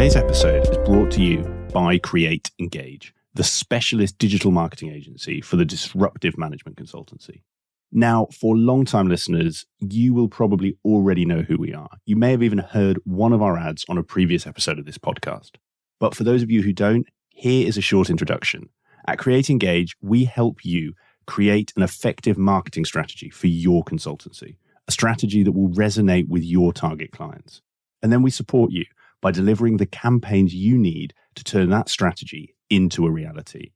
Today's episode is brought to you by Create Engage, the specialist digital marketing agency for the disruptive management consultancy. Now, for long-time listeners, you will probably already know who we are. You may have even heard one of our ads on a previous episode of this podcast. But for those of you who don't, here is a short introduction. At Create Engage, we help you create an effective marketing strategy for your consultancy, a strategy that will resonate with your target clients. And then we support you by delivering the campaigns you need to turn that strategy into a reality,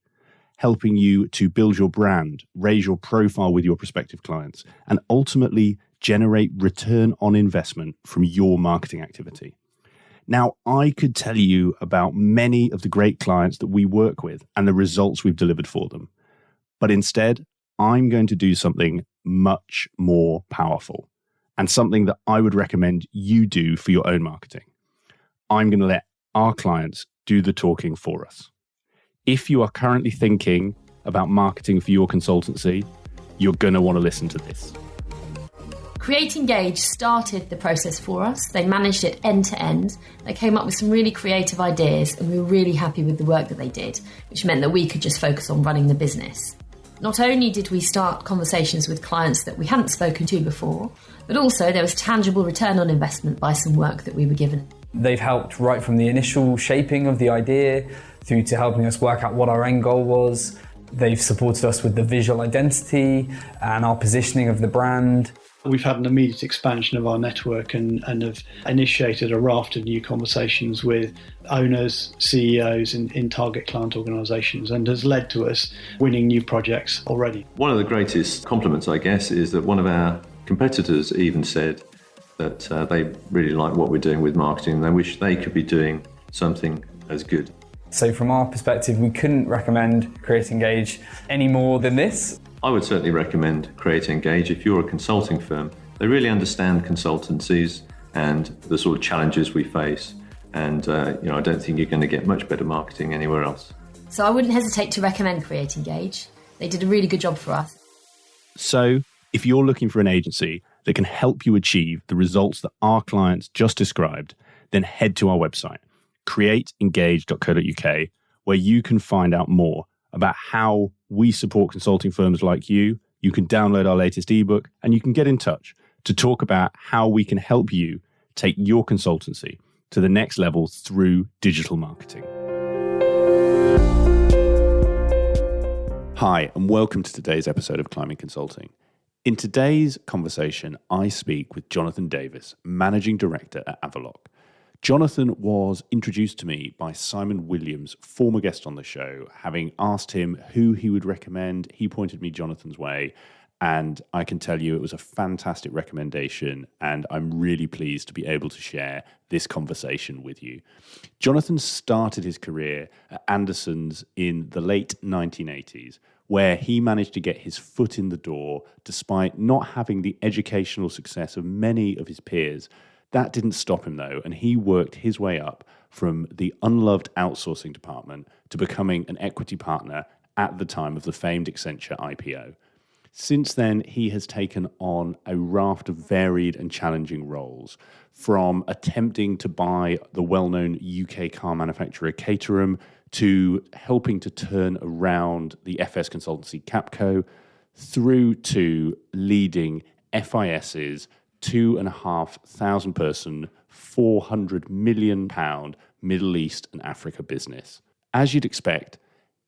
helping you to build your brand, raise your profile with your prospective clients, and ultimately generate return on investment from your marketing activity. Now, I could tell you about many of the great clients that we work with and the results we've delivered for them. But instead, I'm going to do something much more powerful and something that I would recommend you do for your own marketing. I'm going to let our clients do the talking for us. If you are currently thinking about marketing for your consultancy, you're going to want to listen to this. Create Engage started the process for us. They managed it end to end. They came up with some really creative ideas and we were really happy with the work that they did, which meant that we could just focus on running the business. Not only did we start conversations with clients that we hadn't spoken to before, but also there was tangible return on investment by some work that we were given. They've helped right from the initial shaping of the idea through to helping us work out what our end goal was. They've supported us with the visual identity and our positioning of the brand. We've had an immediate expansion of our network and have initiated a raft of new conversations with owners, CEOs in target client organisations, and has led to us winning new projects already. One of the greatest compliments, I guess, is that one of our competitors even said that they really like what we're doing with marketing and they wish they could be doing something as good. So from our perspective, we couldn't recommend Create Engage any more than this. I would certainly recommend Create Engage if you're a consulting firm. They really understand consultancies and the sort of challenges we face. And I don't think you're going to get much better marketing anywhere else. So I wouldn't hesitate to recommend Create Engage. They did a really good job for us. So if you're looking for an agency that can help you achieve the results that our clients just described, then head to our website, createengage.co.uk, where you can find out more about how we support consulting firms like you. You can download our latest ebook and you can get in touch to talk about how we can help you take your consultancy to the next level through digital marketing. Hi, and welcome to today's episode of Climbing Consulting. In today's conversation, I speak with Jonathan Davis, Managing Director at Avaloq. Jonathan was introduced to me by Simon Williams, former guest on the show. Having asked him who he would recommend, he pointed me Jonathan's way, and I can tell you it was a fantastic recommendation, and I'm really pleased to be able to share this conversation with you. Jonathan started his career at Anderson's in the late 1980s, where he managed to get his foot in the door despite not having the educational success of many of his peers. That didn't stop him, though, and he worked his way up from the unloved outsourcing department to becoming an equity partner at the time of the famed Accenture IPO. Since then, he has taken on a raft of varied and challenging roles, from attempting to buy the well-known UK car manufacturer Caterham to helping to turn around the FS consultancy Capco, through to leading FIS's 2,500 person, £400 million Middle East and Africa business. As you'd expect,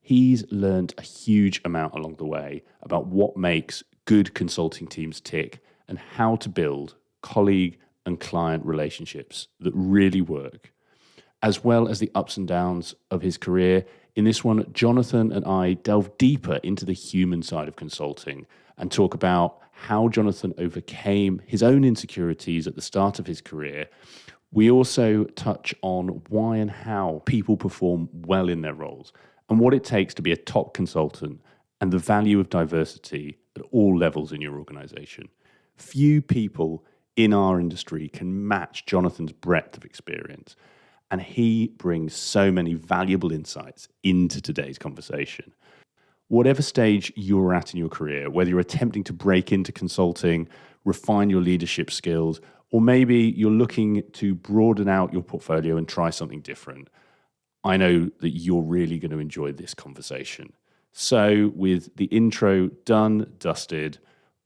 he's learned a huge amount along the way about what makes good consulting teams tick and how to build colleague and client relationships that really work, as well as the ups and downs of his career. In this one, Jonathan and I delve deeper into the human side of consulting and talk about how Jonathan overcame his own insecurities at the start of his career. We also touch on why and how people perform well in their roles and what it takes to be a top consultant and the value of diversity at all levels in your organization. Few people in our industry can match Jonathan's breadth of experience, and he brings so many valuable insights into today's conversation. Whatever stage you're at in your career, whether you're attempting to break into consulting, refine your leadership skills, or maybe you're looking to broaden out your portfolio and try something different, I know that you're really going to enjoy this conversation. So with the intro done, dusted,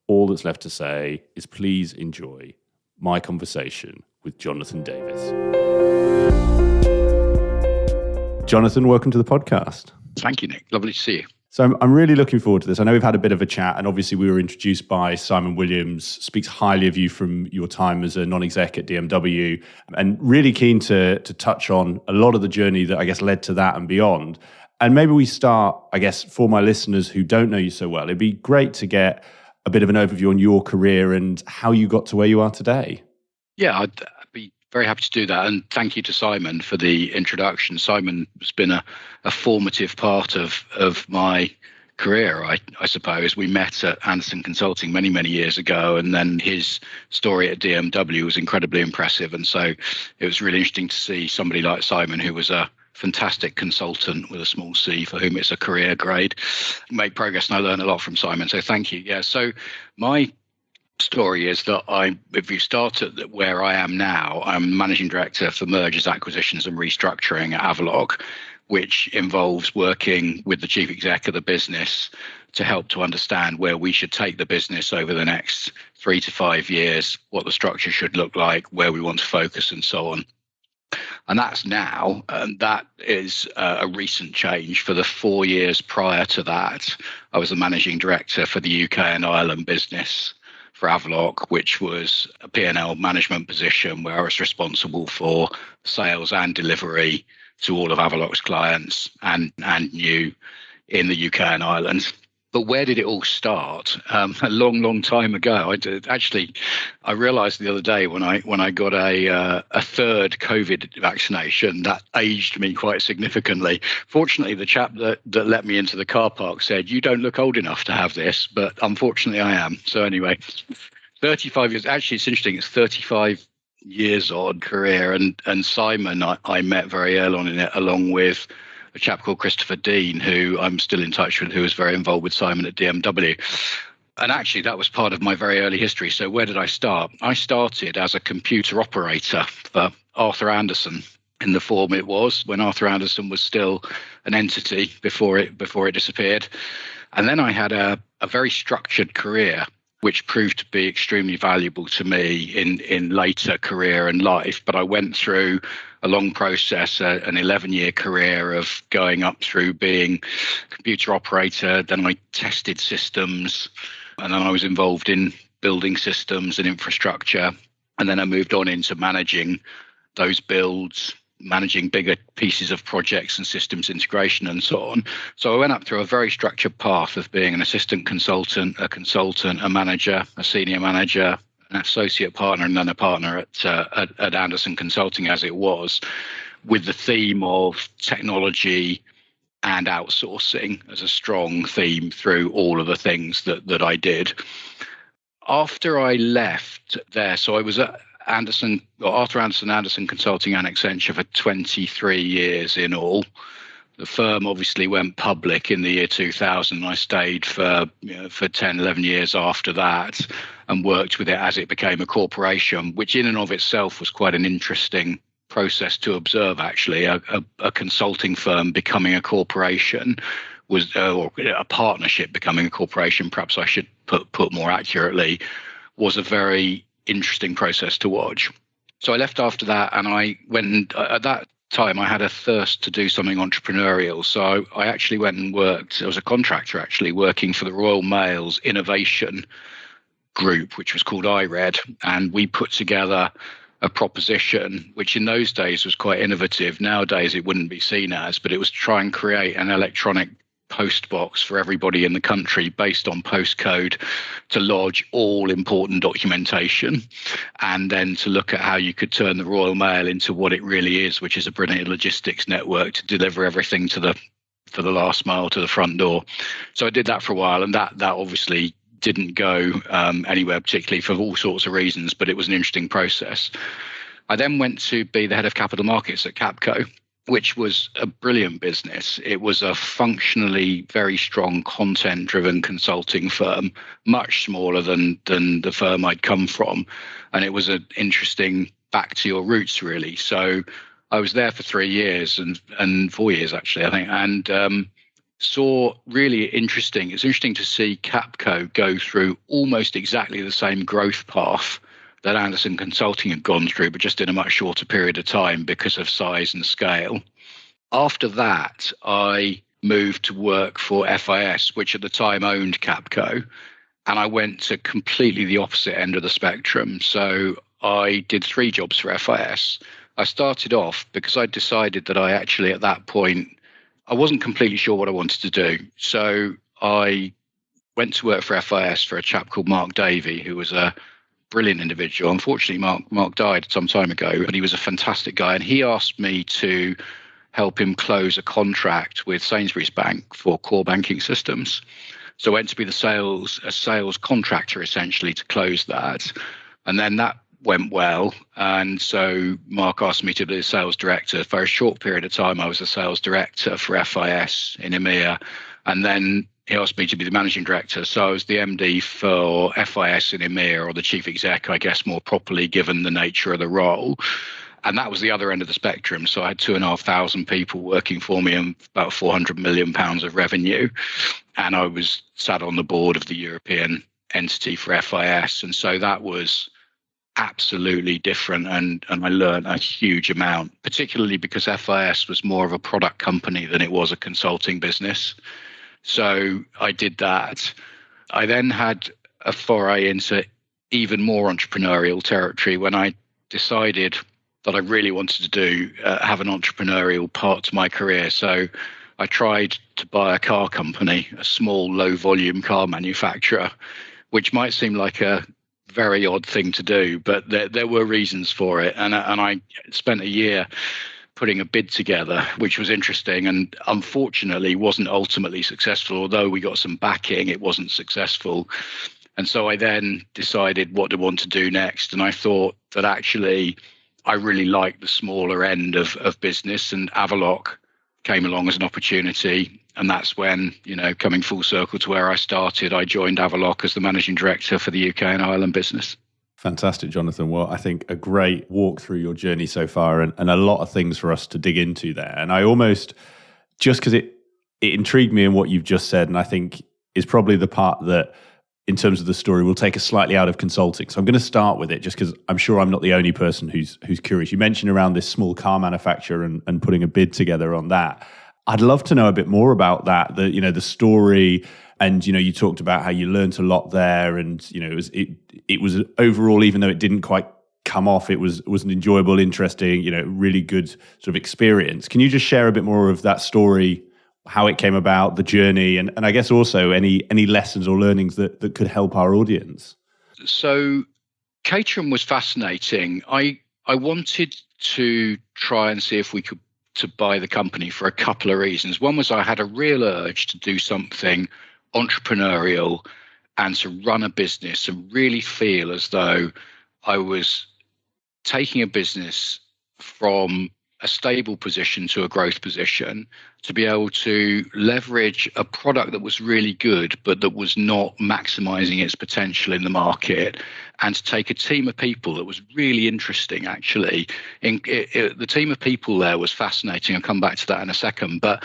all that's left to say is please enjoy my conversation with Jonathan Davis. Jonathan, welcome to the podcast. Thank you, Nick. Lovely to see you. So I'm really looking forward to this. I know we've had a bit of a chat, and obviously we were introduced by Simon Williams, speaks highly of you from your time as a non-exec at DMW, and really keen to touch on a lot of the journey that I guess led to that and beyond. And maybe we start, I guess, for my listeners who don't know you so well, it'd be great to get a bit of an overview on your career and how you got to where you are today. Yeah, I'd be very happy to do that. And thank you to Simon for the introduction. Simon has been a formative part of my career, I suppose. We met at Anderson Consulting many, many years ago, and then his story at DMW was incredibly impressive. And so it was really interesting to see somebody like Simon, who was a fantastic consultant with a small c, for whom it's a career grade, make progress. And I learned a lot from Simon. So thank you. Yeah. So my story is that if you start at where I am now, I'm managing director for mergers, acquisitions and restructuring at Avaloq, which involves working with the chief exec of the business to help to understand where we should take the business over the next 3 to 5 years, what the structure should look like, where we want to focus and so on. And that's now, and that is a recent change. For the 4 years prior to that, I was the managing director for the UK and Ireland business for Avaloq, which was a P&L management position where I was responsible for sales and delivery to all of Avaloq's clients and new in the UK and Ireland. But where did it all start? A long time ago. I realised the other day when I got a third COVID vaccination, that aged me quite significantly. Fortunately, the chap that let me into the car park said, "You don't look old enough to have this," but unfortunately I am. So anyway, 35 years. Actually, it's interesting. It's 35 years odd career, and Simon I met very early on in it, along with a chap called Christopher Dean, who I'm still in touch with, who was very involved with Simon at DMW. And actually, that was part of my very early history. So where did I start? I started as a computer operator for Arthur Andersen in the form it was when Arthur Andersen was still an entity before it disappeared. And then I had a very structured career, which proved to be extremely valuable to me in later career and life. But I went through a long process, an 11-year career of going up through being computer operator. Then I tested systems, and then I was involved in building systems and infrastructure. And then I moved on into managing those builds, managing bigger pieces of projects and systems integration and so on. So I went up through a very structured path of being an assistant consultant, a manager, a senior manager, an associate partner, and then a partner at Anderson Consulting as it was, with the theme of technology and outsourcing as a strong theme through all of the things that I did. After I left there, so I was at Arthur Anderson Consulting and Accenture for 23 years in all. The firm obviously went public in the year 2000. I stayed for 10, 11 years after that and worked with it as it became a corporation, which in and of itself was quite an interesting process to observe, actually. A consulting firm becoming a corporation was, or a partnership becoming a corporation, perhaps I should put more accurately, was a very interesting process to watch. So I left after that, and I went, at that time I had a thirst to do something entrepreneurial. So I actually went and worked, I was a contractor actually, working for the Royal Mail's innovation group, which was called IRED, and we put together a proposition which in those days was quite innovative. Nowadays it wouldn't be seen as, but it was to try and create an electronic post box for everybody in the country based on postcode to lodge all important documentation, and then to look at how you could turn the Royal Mail into what it really is, which is a brilliant logistics network to deliver everything for the last mile to the front door. So I did that for a while, and that obviously didn't go anywhere particularly for all sorts of reasons, but it was an interesting process. I then went to be the head of capital markets at Capco, which was a brilliant business. It was a functionally very strong content-driven consulting firm, much smaller than the firm I'd come from. And it was an interesting back to your roots, really. So I was there for 3 years and 4 years, actually, I think, and saw really interesting. It's interesting to see Capco go through almost exactly the same growth path that Anderson Consulting had gone through, but just in a much shorter period of time because of size and scale. After that, I moved to work for FIS, which at the time owned Capco, and I went to completely the opposite end of the spectrum. So I did 3 jobs for FIS. I started off because I decided that I actually, at that point, I wasn't completely sure what I wanted to do. So I went to work for FIS for a chap called Mark Davey, who was a brilliant individual. Unfortunately, Mark died some time ago, but he was a fantastic guy. And he asked me to help him close a contract with Sainsbury's Bank for core banking systems. So I went to be a sales contractor, essentially, to close that. And then that went well. And so Mark asked me to be a sales director. For a short period of time, I was a sales director for FIS in EMEA. And then he asked me to be the managing director. So I was the MD for FIS in EMEA, or the chief exec, I guess, more properly, given the nature of the role. And that was the other end of the spectrum. So I had 2,500 people working for me and about £400 million of revenue. And I was sat on the board of the European entity for FIS. And so that was absolutely different. And I learned a huge amount, particularly because FIS was more of a product company than it was a consulting business. So I did that. I then had a foray into even more entrepreneurial territory when I decided that I really wanted to have an entrepreneurial part to my career. So I tried to buy a car company, a small, low-volume car manufacturer, which might seem like a very odd thing to do, but there were reasons for it. And I spent a year putting a bid together, which was interesting and unfortunately wasn't ultimately successful. Although we got some backing, it wasn't successful. And so I then decided what to want to do next. And I thought that actually I really liked the smaller end of business, and Avaloq came along as an opportunity. And that's when, coming full circle to where I started, I joined Avaloq as the managing director for the UK and Ireland business. Fantastic, Jonathan. Well, I think a great walk through your journey so far, and a lot of things for us to dig into there. And I almost, just because it intrigued me in what you've just said, and I think is probably the part that, in terms of the story, will take us slightly out of consulting. So I'm going to start with it, just because I'm sure I'm not the only person who's curious. You mentioned around this small car manufacturer and putting a bid together on that. I'd love to know a bit more about that, the story. And, you talked about how you learned a lot there, and, it was overall, even though it didn't quite come off, it was an enjoyable, interesting, really good sort of experience. Can you just share a bit more of that story, how it came about, the journey, and I guess also any lessons or learnings that could help our audience? So Caterham was fascinating. I wanted to try and see if we could to buy the company for a couple of reasons. One was I had a real urge to do something entrepreneurial and to run a business and really feel as though I was taking a business from a stable position to a growth position, to be able to leverage a product that was really good, but that was not maximizing its potential in the market, and to take a team of people that was really interesting, actually. The team of people there was fascinating. I'll come back to that in a second. But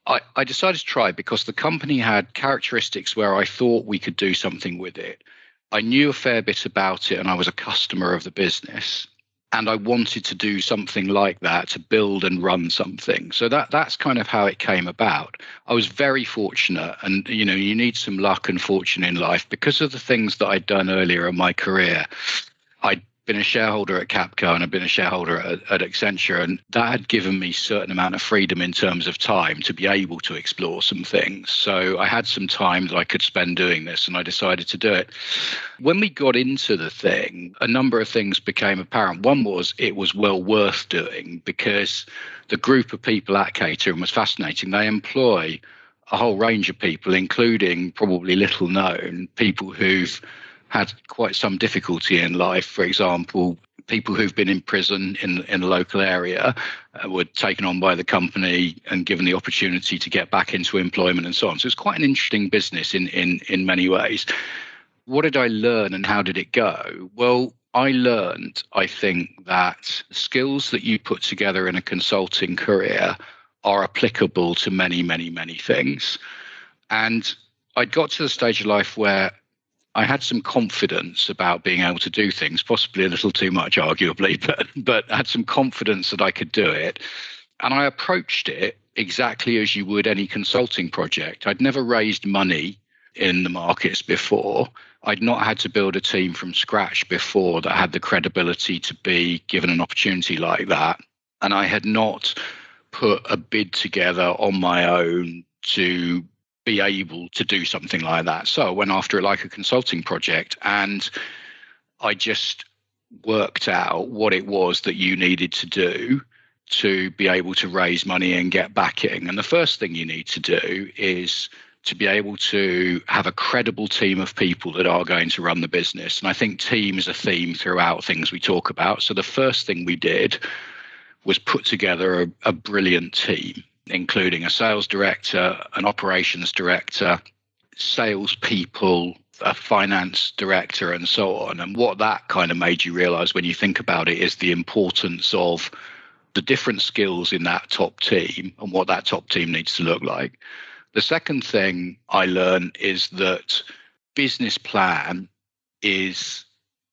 I decided to try because the company had characteristics where I thought we could do something with it. I knew a fair bit about it, and I was a customer of the business. And I wanted to do something like that, to build and run something. So that's kind of how it came about. I was very fortunate, and you need some luck and fortune in life. Because of the things that I'd done earlier in my career, I'd been a shareholder at Capco and I'd been a shareholder at Accenture, and that had given me a certain amount of freedom in terms of time to be able to explore some things. So I had some time that I could spend doing this, and I decided to do it. When we got into the thing, a number of things became apparent. One was it was well worth doing because the group of people at Caterham was fascinating. They employ a whole range of people, including probably little known people who've had quite some difficulty in life. For example, people who've been in prison in the local area were taken on by the company and given the opportunity to get back into employment and so on. So it's quite an interesting business in many ways. What did I learn and how did it go? Well, I learned, I think, that skills that you put together in a consulting career are applicable to many, many, many things. And I'd got to the stage of life where I had some confidence about being able to do things, possibly a little too much, arguably, but I had some confidence that I could do it. And I approached it exactly as you would any consulting project. I'd never raised money in the markets before. I'd not had to build a team from scratch before that had the credibility to be given an opportunity like that. And I had not put a bid together on my own to be able to do something like that. So I went after it like a consulting project, and I just worked out what it was that you needed to do to be able to raise money and get backing. And the first thing you need to do is to be able to have a credible team of people that are going to run the business. And I think team is a theme throughout things we talk about. So the first thing we did was put together a brilliant team, including a sales director, an operations director, salespeople, a finance director, and so on. And what that kind of made you realize when you think about it is the importance of the different skills in that top team and what that top team needs to look like. The second thing I learned is that business plan is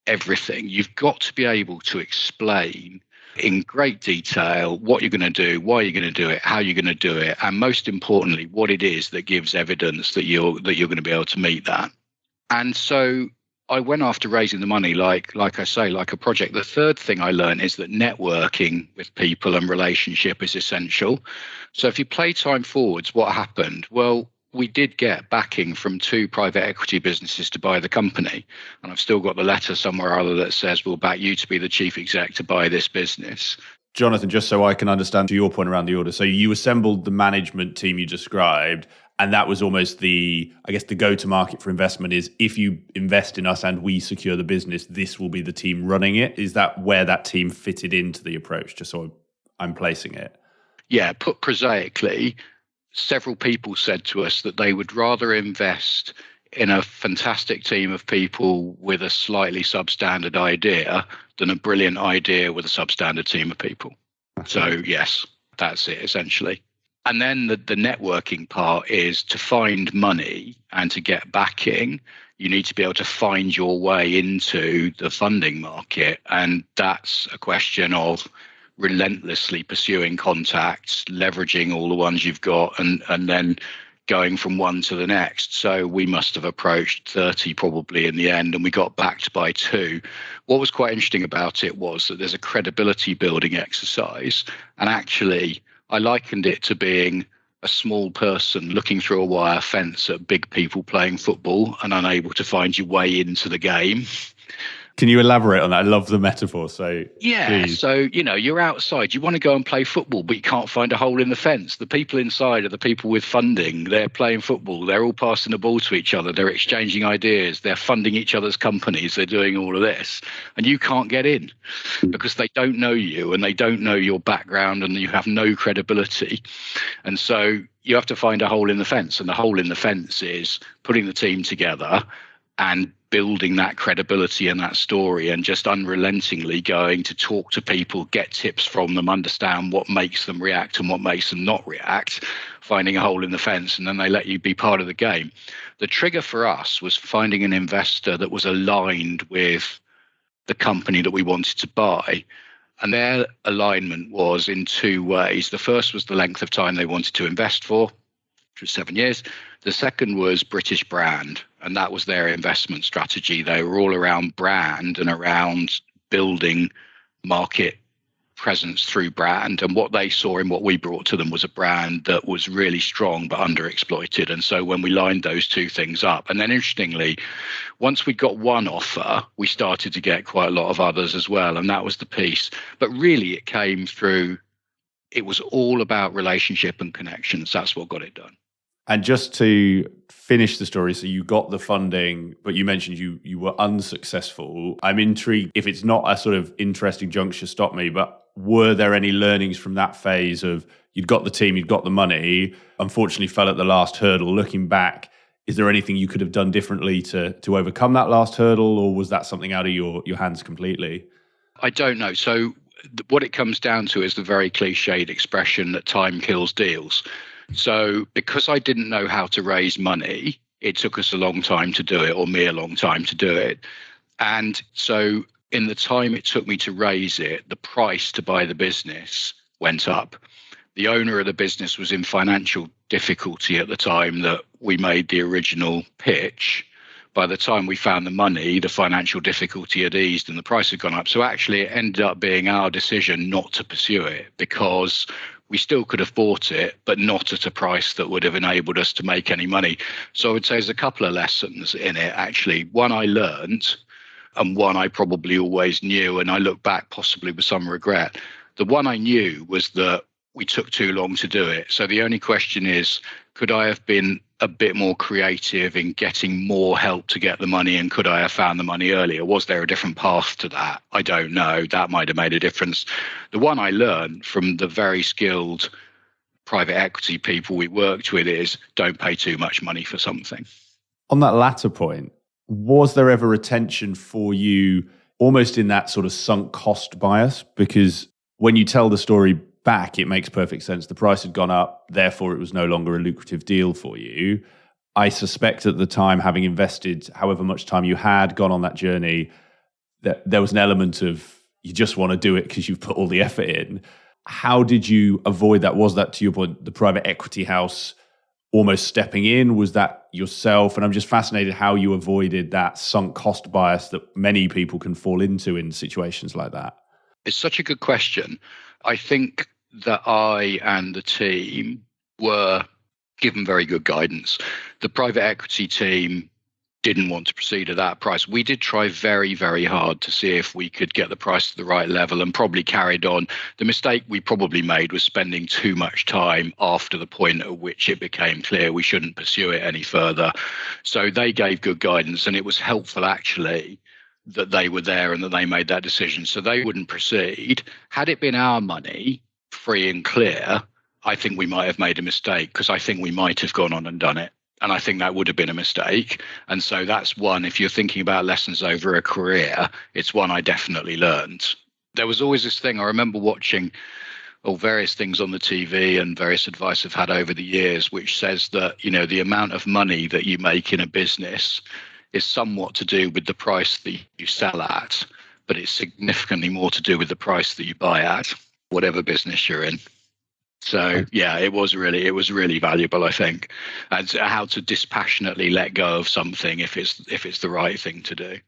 everything. You've got to be able to explain in great detail what you're going to do, why you're going to do it, how you're going to do it, and most importantly, what it is that gives evidence that you're going to be able to meet that. And so I went after raising the money, like I say, like a project. The third thing I learned is that networking with people and relationship is essential. So if you play time forwards, what happened? Well, we did get backing from 2 private equity businesses to buy the company. And I've still got the letter somewhere or other that says, we'll back you to be the chief exec to buy this business. Jonathan, just so I can understand to your point around the order. So you assembled the management team you described, and that was almost the go-to-market for investment is if you invest in us and we secure the business, this will be the team running it. Is that where that team fitted into the approach, just so I'm placing it? Yeah, put prosaically, several people said to us that they would rather invest in a fantastic team of people with a slightly substandard idea than a brilliant idea with a substandard team of people. So yes, that's it essentially. And then the networking part is to find money and to get backing. You need to be able to find your way into the funding market. And that's a question of relentlessly pursuing contacts, leveraging all the ones you've got, and then going from one to the next. So we must have approached 30 probably in the end, and we got backed by 2. What was quite interesting about it was that there's a credibility building exercise. And actually, I likened it to being a small person looking through a wire fence at big people playing football and unable to find your way into the game. Can you elaborate on that? I love the metaphor. So yeah, please. So, you're outside, you want to go and play football, but you can't find a hole in the fence. The people inside are the people with funding. They're playing football. They're all passing the ball to each other. They're exchanging ideas. They're funding each other's companies. They're doing all of this. And you can't get in because they don't know you and they don't know your background and you have no credibility. And so you have to find a hole in the fence. And the hole in the fence is putting the team together and building that credibility and that story and just unrelentingly going to talk to people, get tips from them, understand what makes them react and what makes them not react, finding a hole in the fence, and then they let you be part of the game. The trigger for us was finding an investor that was aligned with the company that we wanted to buy. And their alignment was in 2 ways. The first was the length of time they wanted to invest for, which was 7 years. The second was British brand, and that was their investment strategy. They were all around brand and around building market presence through brand. And what they saw in what we brought to them was a brand that was really strong but underexploited. And so when we lined those 2 things up, and then interestingly, once we got one offer, we started to get quite a lot of others as well. And that was the piece. But really it came through, it was all about relationship and connections. That's what got it done. And just to finish the story. So you got the funding, but you mentioned you were unsuccessful. I'm intrigued. If it's not a sort of interesting juncture, stop me, but were there any learnings from that phase of you'd got the team, you'd got the money, unfortunately fell at the last hurdle? Looking back, is there anything you could have done differently to overcome that last hurdle, or was that something out of your hands completely? I don't know. So what it comes down to is the very cliched expression that time kills deals. So because I didn't know how to raise money, it took us a long time to do it, or me a long time to do it. And so in the time it took me to raise it, the price to buy the business went up. The owner of the business was in financial difficulty at the time that we made the original pitch. By the time we found the money, the financial difficulty had eased and the price had gone up. So actually it ended up being our decision not to pursue it, because we still could have bought it, but not at a price that would have enabled us to make any money. So I would say there's a couple of lessons in it, actually. One I learned, and one I probably always knew, and I look back possibly with some regret. The one I knew was that we took too long to do it. So the only question is, could I have been a bit more creative in getting more help to get the money, and could I have found the money earlier? Was there a different path to that? I don't know. That might have made a difference. The one I learned from the very skilled private equity people we worked with is don't pay too much money for something. On that latter point, was there ever a tension for you almost in that sort of sunk cost bias? Because when you tell the story back, it makes perfect sense. The price had gone up, therefore it was no longer a lucrative deal for you. I suspect at the time, having invested however much time you had, gone on that journey, that there was an element of you just want to do it because you've put all the effort in. How did you avoid that? Was that, to your point, the private equity house almost stepping in? Was that yourself? And I'm just fascinated how you avoided that sunk cost bias that many people can fall into in situations like that. It's such a good question. I think that I and the team were given very good guidance. The private equity team didn't want to proceed at that price. We did try very, very hard to see if we could get the price to the right level, and probably carried on. The mistake we probably made was spending too much time after the point at which it became clear we shouldn't pursue it any further. So they gave good guidance, and it was helpful actually that they were there and that they made that decision. So they wouldn't proceed. Had it been our money, free and clear, I think we might have made a mistake, because I think we might have gone on and done it. And I think that would have been a mistake. And so that's one, if you're thinking about lessons over a career, it's one I definitely learned. There was always this thing, I remember watching various things on the TV and various advice I've had over the years, which says that, the amount of money that you make in a business is somewhat to do with the price that you sell at, but it's significantly more to do with the price that you buy at, whatever business you're in. So yeah, it was really valuable, I think, and how to dispassionately let go of something if it's the right thing to do.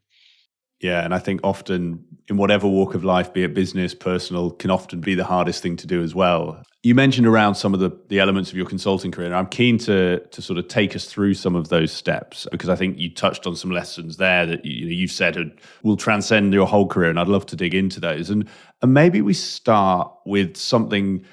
Yeah, and I think often in whatever walk of life, be it business, personal, can often be the hardest thing to do as well. You mentioned around some of the elements of your consulting career, and I'm keen to sort of take us through some of those steps, because I think you touched on some lessons there that you've said will transcend your whole career, and I'd love to dig into those. And maybe we start with something,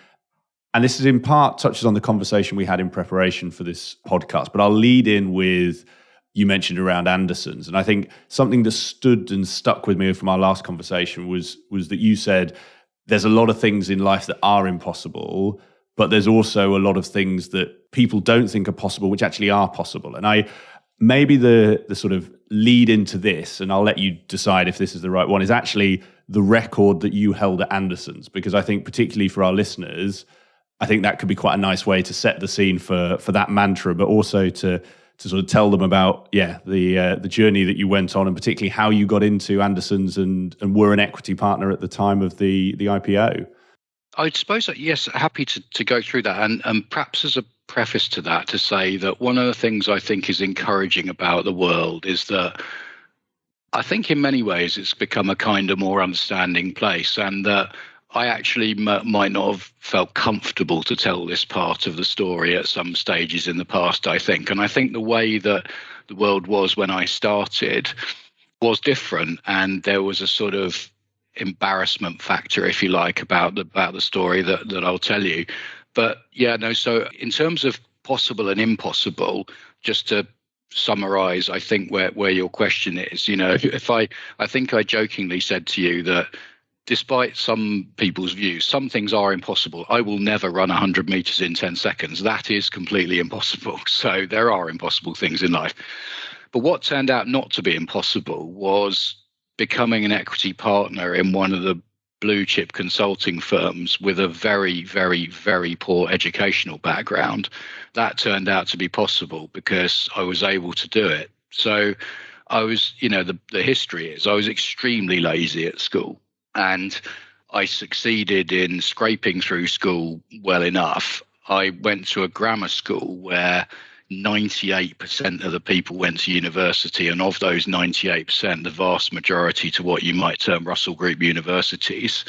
and this is in part touches on the conversation we had in preparation for this podcast, but I'll lead in with, you mentioned around Anderson's. And I think something that stood and stuck with me from our last conversation was that you said there's a lot of things in life that are impossible, but there's also a lot of things that people don't think are possible, which actually are possible. And maybe the sort of lead into this, and I'll let you decide if this is the right one, is actually the record that you held at Anderson's, because I think particularly for our listeners, I think that could be quite a nice way to set the scene for that mantra, but also to sort of tell them about, the journey that you went on, and particularly how you got into Anderson's and were an equity partner at the time of the IPO. I suppose, yes, happy to go through that. And perhaps as a preface to that, to say that one of the things I think is encouraging about the world is that I think in many ways it's become a kind of more understanding place, and that I actually might not have felt comfortable to tell this part of the story at some stages in the past, I think. And I think the way that the world was when I started was different, and there was a sort of embarrassment factor, if you like, about the story that I'll tell you. But so in terms of possible and impossible, just to summarize, I think where your question is, if I think I jokingly said to you that despite some people's views, some things are impossible. I will never run 100 meters in 10 seconds. That is completely impossible. So there are impossible things in life. But what turned out not to be impossible was becoming an equity partner in one of the blue chip consulting firms with a very, very, very poor educational background. That turned out to be possible because I was able to do it. So I was, the history is I was extremely lazy at school, and I succeeded in scraping through school well enough. I went to a grammar school where 98% of the people went to university, and of those 98%, the vast majority to what you might term Russell Group universities.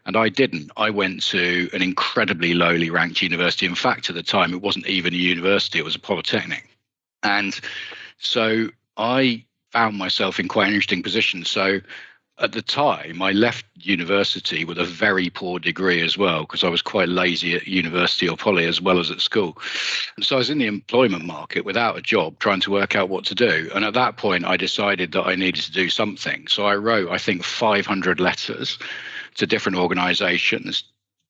And I didn't. I went to an incredibly lowly ranked university. In fact, at the time, it wasn't even a university, it was a polytechnic. And so I found myself in quite an interesting position. So at the time, I left university with a very poor degree as well, because I was quite lazy at university or poly as well as at school. And so I was in the employment market without a job, trying to work out what to do. And at that point, I decided that I needed to do something. So I wrote, I think, 500 letters to different organizations,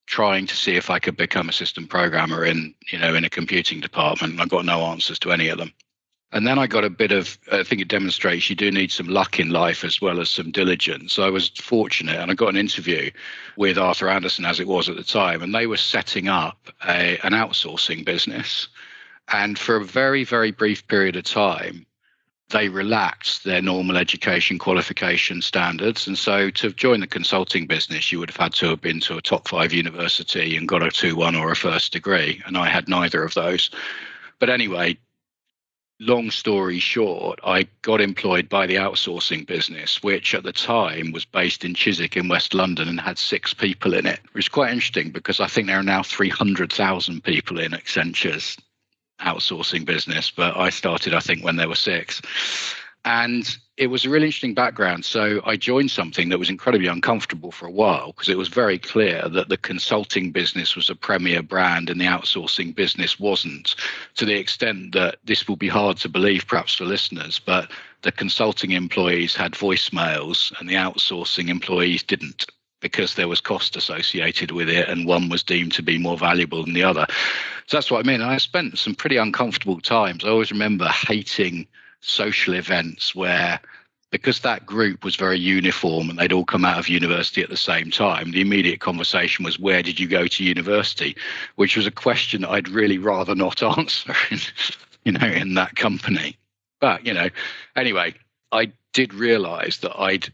trying to see if I could become a system programmer in a computing department. I got no answers to any of them. And then I got a bit of, I think it demonstrates you do need some luck in life as well as some diligence. So I was fortunate, and I got an interview with Arthur Andersen, as it was at the time, and they were setting up an outsourcing business. And for a very, very brief period of time, they relaxed their normal education qualification standards. And so to join the consulting business, you would have had to have been to a top 5 university and got a 2-1 or a first degree. And I had neither of those. But anyway, long story short, I got employed by the outsourcing business, which at the time was based in Chiswick in West London and had 6 people in it, which is quite interesting because I think there are now 300,000 people in Accenture's outsourcing business. But I started, I think, when there were 6. And it was a really interesting background. So I joined something that was incredibly uncomfortable for a while, because it was very clear that the consulting business was a premier brand and the outsourcing business wasn't, to the extent that this will be hard to believe perhaps for listeners, but the consulting employees had voicemails and the outsourcing employees didn't, because there was cost associated with it and one was deemed to be more valuable than the other. So that's what I mean. And I spent some pretty uncomfortable times. I always remember hating social events where, because that group was very uniform and they'd all come out of university at the same time, the immediate conversation was, where did you go to university? Which was a question that I'd really rather not answer in that company. But, anyway, I did realize that I'd,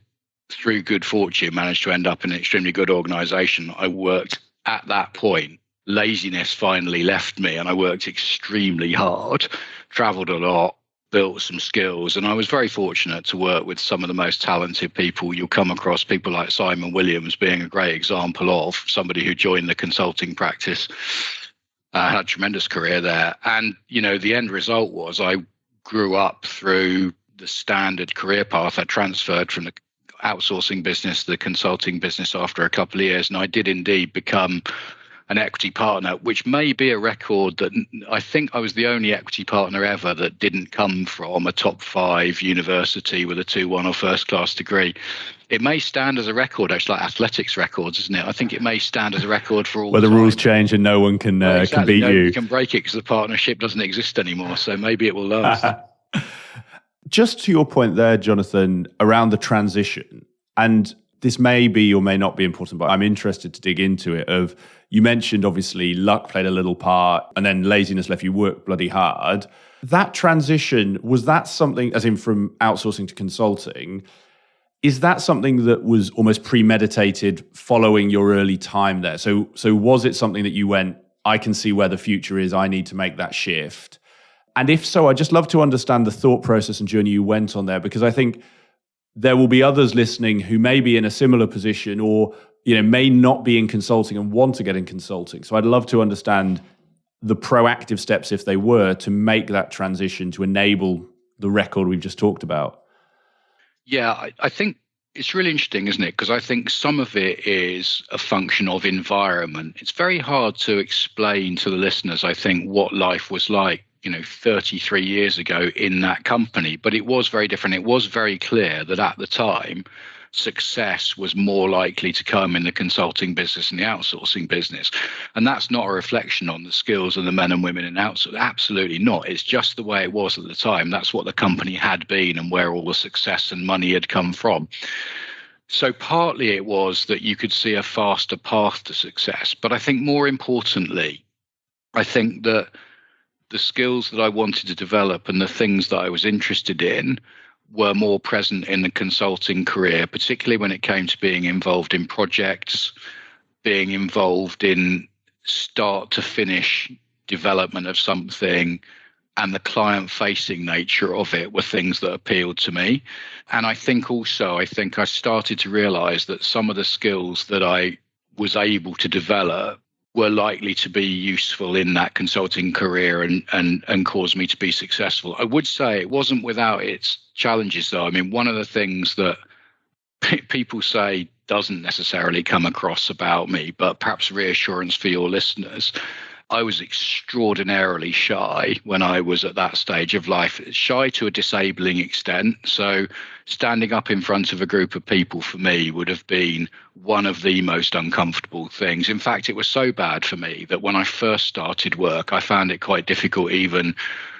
through good fortune, managed to end up in an extremely good organization. I worked at that point. Laziness finally left me and I worked extremely hard, traveled a lot, built some skills, and I was very fortunate to work with some of the most talented people you'll come across, people like Simon Williams being a great example of somebody who joined the consulting practice, had a tremendous career there. And, the end result was I grew up through the standard career path. I transferred from the outsourcing business to the consulting business after a couple of years, and I did indeed become an equity partner, which may be a record that I think I was the only equity partner ever that didn't come from a top 5 university with a 2-1 or first class degree. It may stand as a record, actually, like athletics records, isn't it? I think it may stand as a record for all where the time. rules change and no one can can beat you. You can break it because the partnership doesn't exist anymore. So maybe it will last. Just to your point there, Jonathan, around the transition, and this may be or may not be important, but I'm interested to dig into it. You mentioned, obviously, luck played a little part, and then laziness left you work bloody hard. That transition, was that something, as in from outsourcing to consulting, is that something that was almost premeditated following your early time there? So was it something that you went, I can see where the future is, I need to make that shift? And if so, I'd just love to understand the thought process and journey you went on there, because I think there will be others listening who may be in a similar position or may not be in consulting and want to get in consulting. So I'd love to understand the proactive steps, if they were, to make that transition to enable the record we've just talked about. Yeah, I think It's really interesting, isn't it? Because I think some of it is a function of environment. It's very hard to explain to the listeners, I think, what life was like, 33 years ago in that company. But it was very different. It was very clear that at the time, success was more likely to come in the consulting business and the outsourcing business. And that's not a reflection on the skills of the men and women in outsourcing. Absolutely not. It's just the way it was at the time. That's what the company had been and where all the success and money had come from. So partly it was that you could see a faster path to success. But I think more importantly, I think that the skills that I wanted to develop and the things that I was interested in were more present in the consulting career, particularly when it came to being involved in projects, being involved in start to finish development of something, and the client-facing nature of it were things that appealed to me. And I think I started to realize that some of the skills that I was able to develop were likely to be useful in that consulting career and cause me to be successful. I would say it wasn't without its challenges, though. I mean, one of the things that people say doesn't necessarily come across about me, but perhaps reassurance for your listeners, I was extraordinarily shy when I was at that stage of life, shy to a disabling extent. So standing up in front of a group of people for me would have been one of the most uncomfortable things. In fact, it was so bad for me that when I first started work, I found it quite difficult, even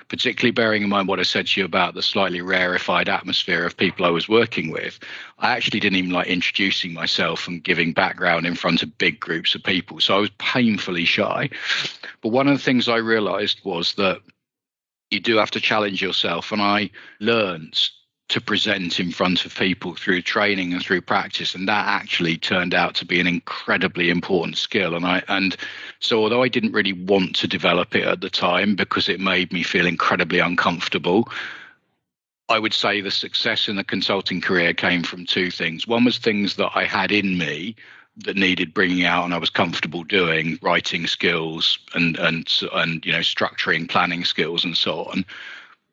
particularly bearing in mind what I said to you about the slightly rarefied atmosphere of people I was working with. I actually didn't even like introducing myself and giving background in front of big groups of people. So I was painfully shy. But one of the things I realized was that you do have to challenge yourself. And I learned to present in front of people through training and through practice. And that actually turned out to be an incredibly important skill. And so although I didn't really want to develop it at the time because it made me feel incredibly uncomfortable, I would say the success in the consulting career came from two things. One was things that I had in me that needed bringing out and I was comfortable doing, writing skills and structuring, planning skills and so on.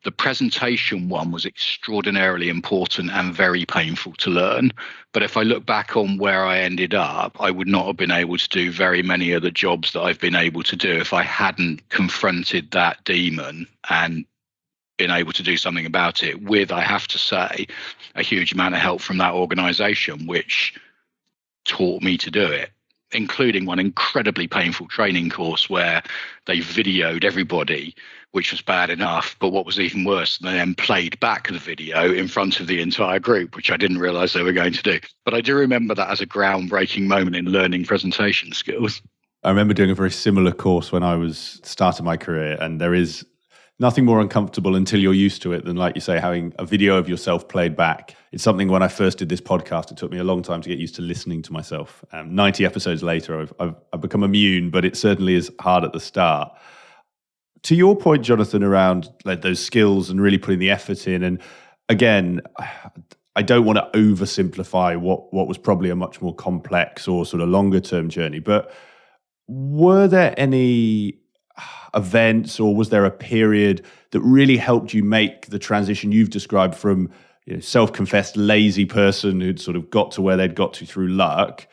The presentation one was extraordinarily important and very painful to learn. But if I look back on where I ended up, I would not have been able to do very many of the jobs that I've been able to do if I hadn't confronted that demon and been able to do something about it with, I have to say, a huge amount of help from that organization, which taught me to do it, including one incredibly painful training course where they videoed everybody, which was bad enough. But what was even worse, they then played back the video in front of the entire group, which I didn't realize they were going to do. But I do remember that as a groundbreaking moment in learning presentation skills. I remember doing a very similar course when I was starting my career, and there is nothing more uncomfortable until you're used to it than, like you say, having a video of yourself played back. It's something when I first did this podcast, it took me a long time to get used to listening to myself. 90 episodes later, I've become immune, but it certainly is hard at the start. To your point, Jonathan, around like those skills and really putting the effort in, and again, I don't want to oversimplify what was probably a much more complex or sort of longer term journey, but were there any events or was there a period that really helped you make the transition you've described from self-confessed lazy person who'd sort of got to where they'd got to through luck,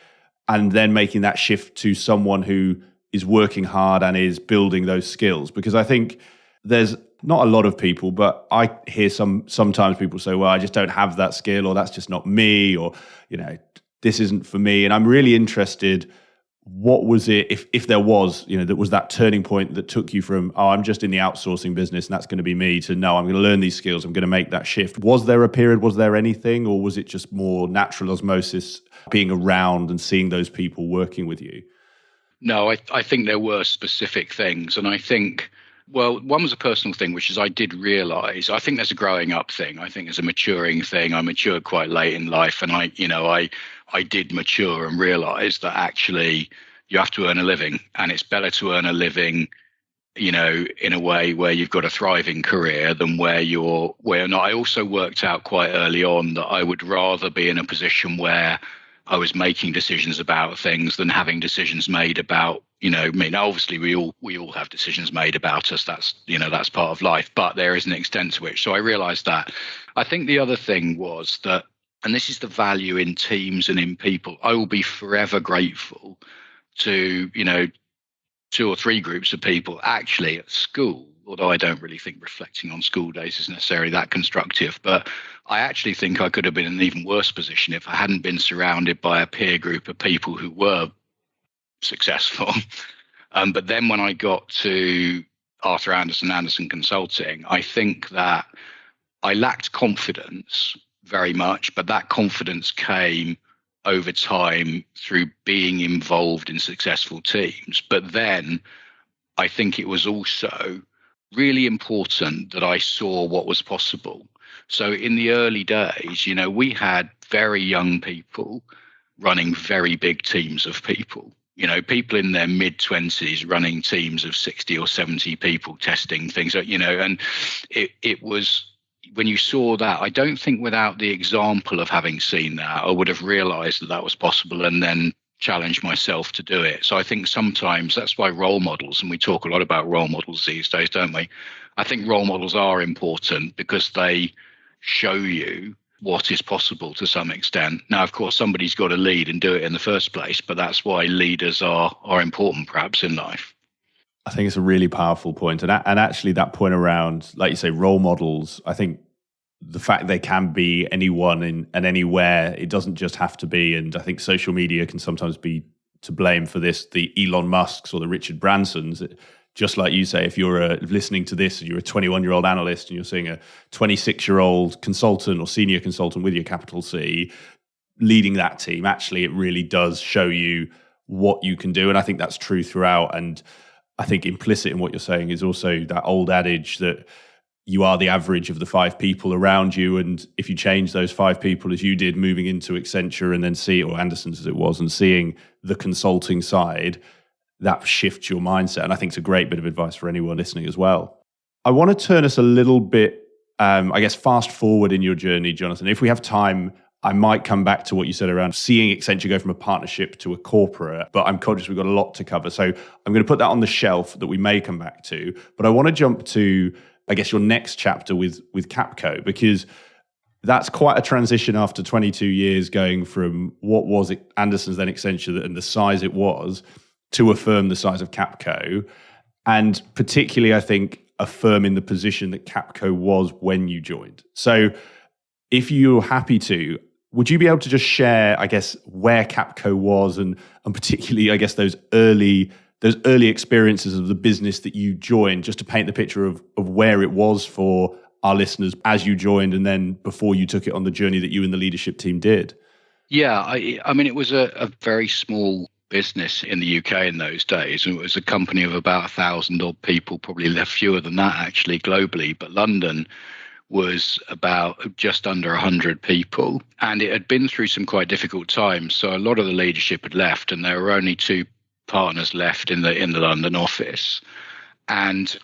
and then making that shift to someone who is working hard and is building those skills? Because I think there's not a lot of people, but I hear sometimes people say, well, I just don't have that skill, or that's just not me, or, this isn't for me. And I'm really interested, what was it, if there was, that was that turning point that took you from, I'm just in the outsourcing business and that's going to be me, to no, I'm going to learn these skills, I'm going to make that shift. Was there a period, was there anything, or was it just more natural osmosis, being around and seeing those people working with you? No, I think there were specific things. And I think, well, one was a personal thing, which is I did realize, I think there's a growing up thing. I think there's a maturing thing. I matured quite late in life, and I did mature and realize that actually you have to earn a living, and it's better to earn a living, in a way where you've got a thriving career than where you're not. I also worked out quite early on that I would rather be in a position where I was making decisions about things than having decisions made about, me. Now, obviously we all have decisions made about us. That's part of life, but there is an extent to which. So I realized that. I think the other thing was that And this is the value in teams and in people. I will be forever grateful to, 2 or 3 groups of people actually at school, although I don't really think reflecting on school days is necessarily that constructive. But I actually think I could have been in an even worse position if I hadn't been surrounded by a peer group of people who were successful. But then when I got to Arthur Andersen Consulting, I think that I lacked confidence very much, but that confidence came over time through being involved in successful teams. But then I think it was also really important that I saw what was possible. So in the early days, we had very young people running very big teams of people. People in their mid-20s running teams of 60 or 70 people testing things, and it was, when you saw that, I don't think without the example of having seen that, I would have realized that was possible and then challenged myself to do it. So I think sometimes that's why role models, and we talk a lot about role models these days, don't we? I think role models are important because they show you what is possible to some extent. Now, of course, somebody's got to lead and do it in the first place, but that's why leaders are important perhaps in life. I think it's a really powerful point. And actually that point around, like you say, role models, I think the fact they can be anyone and anywhere, it doesn't just have to be, and I think social media can sometimes be to blame for this, the Elon Musks or the Richard Bransons. Just like you say, if you're listening to this, you're a 21-year-old analyst and you're seeing a 26-year-old consultant or senior consultant with your capital C leading that team, actually it really does show you what you can do. And I think that's true throughout. And I think implicit in what you're saying is also that old adage that you are the average of the 5 people around you. And if you change those 5 people, as you did moving into Accenture and then or Anderson's as it was, and seeing the consulting side, that shifts your mindset. And I think it's a great bit of advice for anyone listening as well. I want to turn us a little bit, fast forward in your journey, Jonathan. If we have time, I might come back to what you said around seeing Accenture go from a partnership to a corporate, but I'm conscious we've got a lot to cover. So I'm going to put that on the shelf that we may come back to. But I want to jump to, your next chapter with Capco, because that's quite a transition after 22 years going from what was Anderson's, then Accenture, and the size it was, to a firm the size of Capco. And particularly, I think, a firm in the position that Capco was when you joined. So if you're happy to, would you be able to just share, where Capco was and particularly, those early experiences of the business that you joined, just to paint the picture of where it was for our listeners as you joined and then before you took it on the journey that you and the leadership team did? Yeah, I mean, it was a very small business in the UK in those days. And it was a company of about 1,000 odd people, probably fewer than that actually globally. But London was about just under 100 people. And it had been through some quite difficult times. So a lot of the leadership had left and there were only 2 partners left in the London office. And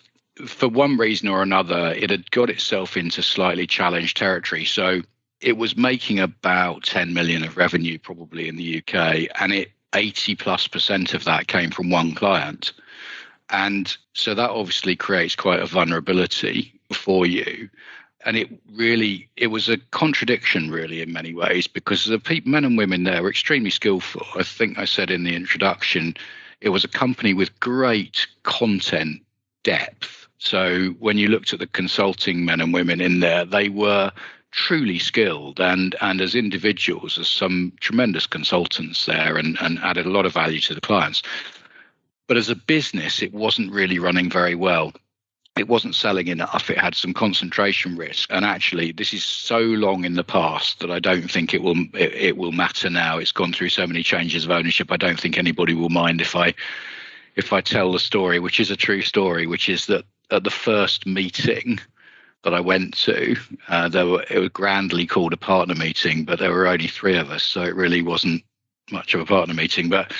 for one reason or another, it had got itself into slightly challenged territory. So it was making about 10 million of revenue probably in the UK, and 80+% of that came from one client. And so that obviously creates quite a vulnerability for you. And it was a contradiction really in many ways, because the men and women there were extremely skillful. I think I said in the introduction, it was a company with great content depth. So when you looked at the consulting men and women in there, they were truly skilled and as individuals, there's some tremendous consultants there and added a lot of value to the clients. But as a business, it wasn't really running very well. It wasn't selling enough. It had some concentration risk. And actually, this is so long in the past that I don't think it will matter now. It's gone through so many changes of ownership. I don't think anybody will mind if I tell the story, which is a true story, which is that at the first meeting that I went to, it was grandly called a partner meeting, but there were only 3 of us, so it really wasn't much of a partner meeting. But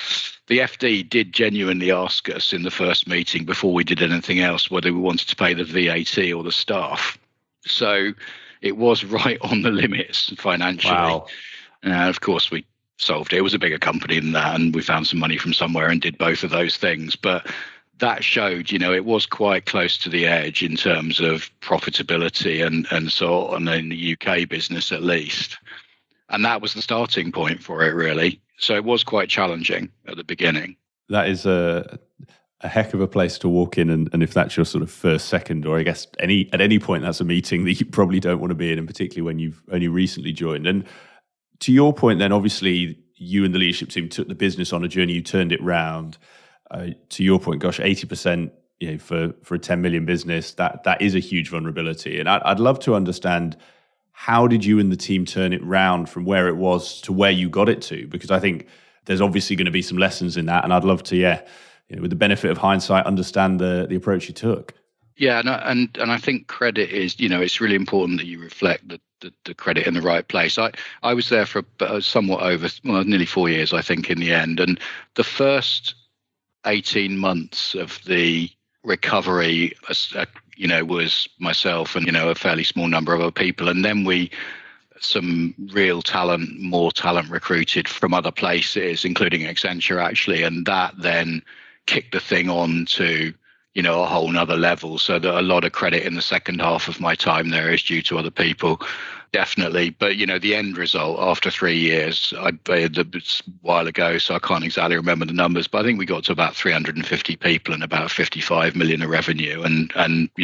the FD did genuinely ask us in the first meeting, before we did anything else, whether we wanted to pay the VAT or the staff. So it was right on the limits financially. Wow. And of course, we solved it. It was a bigger company than that, and we found some money from somewhere and did both of those things. But that showed, it was quite close to the edge in terms of profitability and so on in the UK business at least. And that was the starting point for it, really. So it was quite challenging at the beginning. That is a heck of a place to walk in, and if that's your sort of first, second, or I guess at any point that's a meeting that you probably don't want to be in, and particularly when you've only recently joined. And to your point then, obviously you and the leadership team took the business on a journey, you turned it round. To your point, gosh, 80%, for a 10 million business, that is a huge vulnerability. And I'd love to understand, how did you and the team turn it round from where it was to where you got it to? Because I think there's obviously going to be some lessons in that, and I'd love to, with the benefit of hindsight, understand the approach you took. Yeah, and I think credit is, it's really important that you reflect the credit in the right place. I was there for somewhat over, nearly 4 years, I think, in the end. And the first 18 months of the recovery, was myself and, a fairly small number of other people. And then some real talent, more talent recruited from other places, including Accenture, actually. And that then kicked the thing on to, a whole nother level. So that a lot of credit in the second half of my time there is due to other people, definitely. But, the end result after 3 years, a while ago, so I can't exactly remember the numbers, but I think we got to about 350 people and about 55 million of revenue and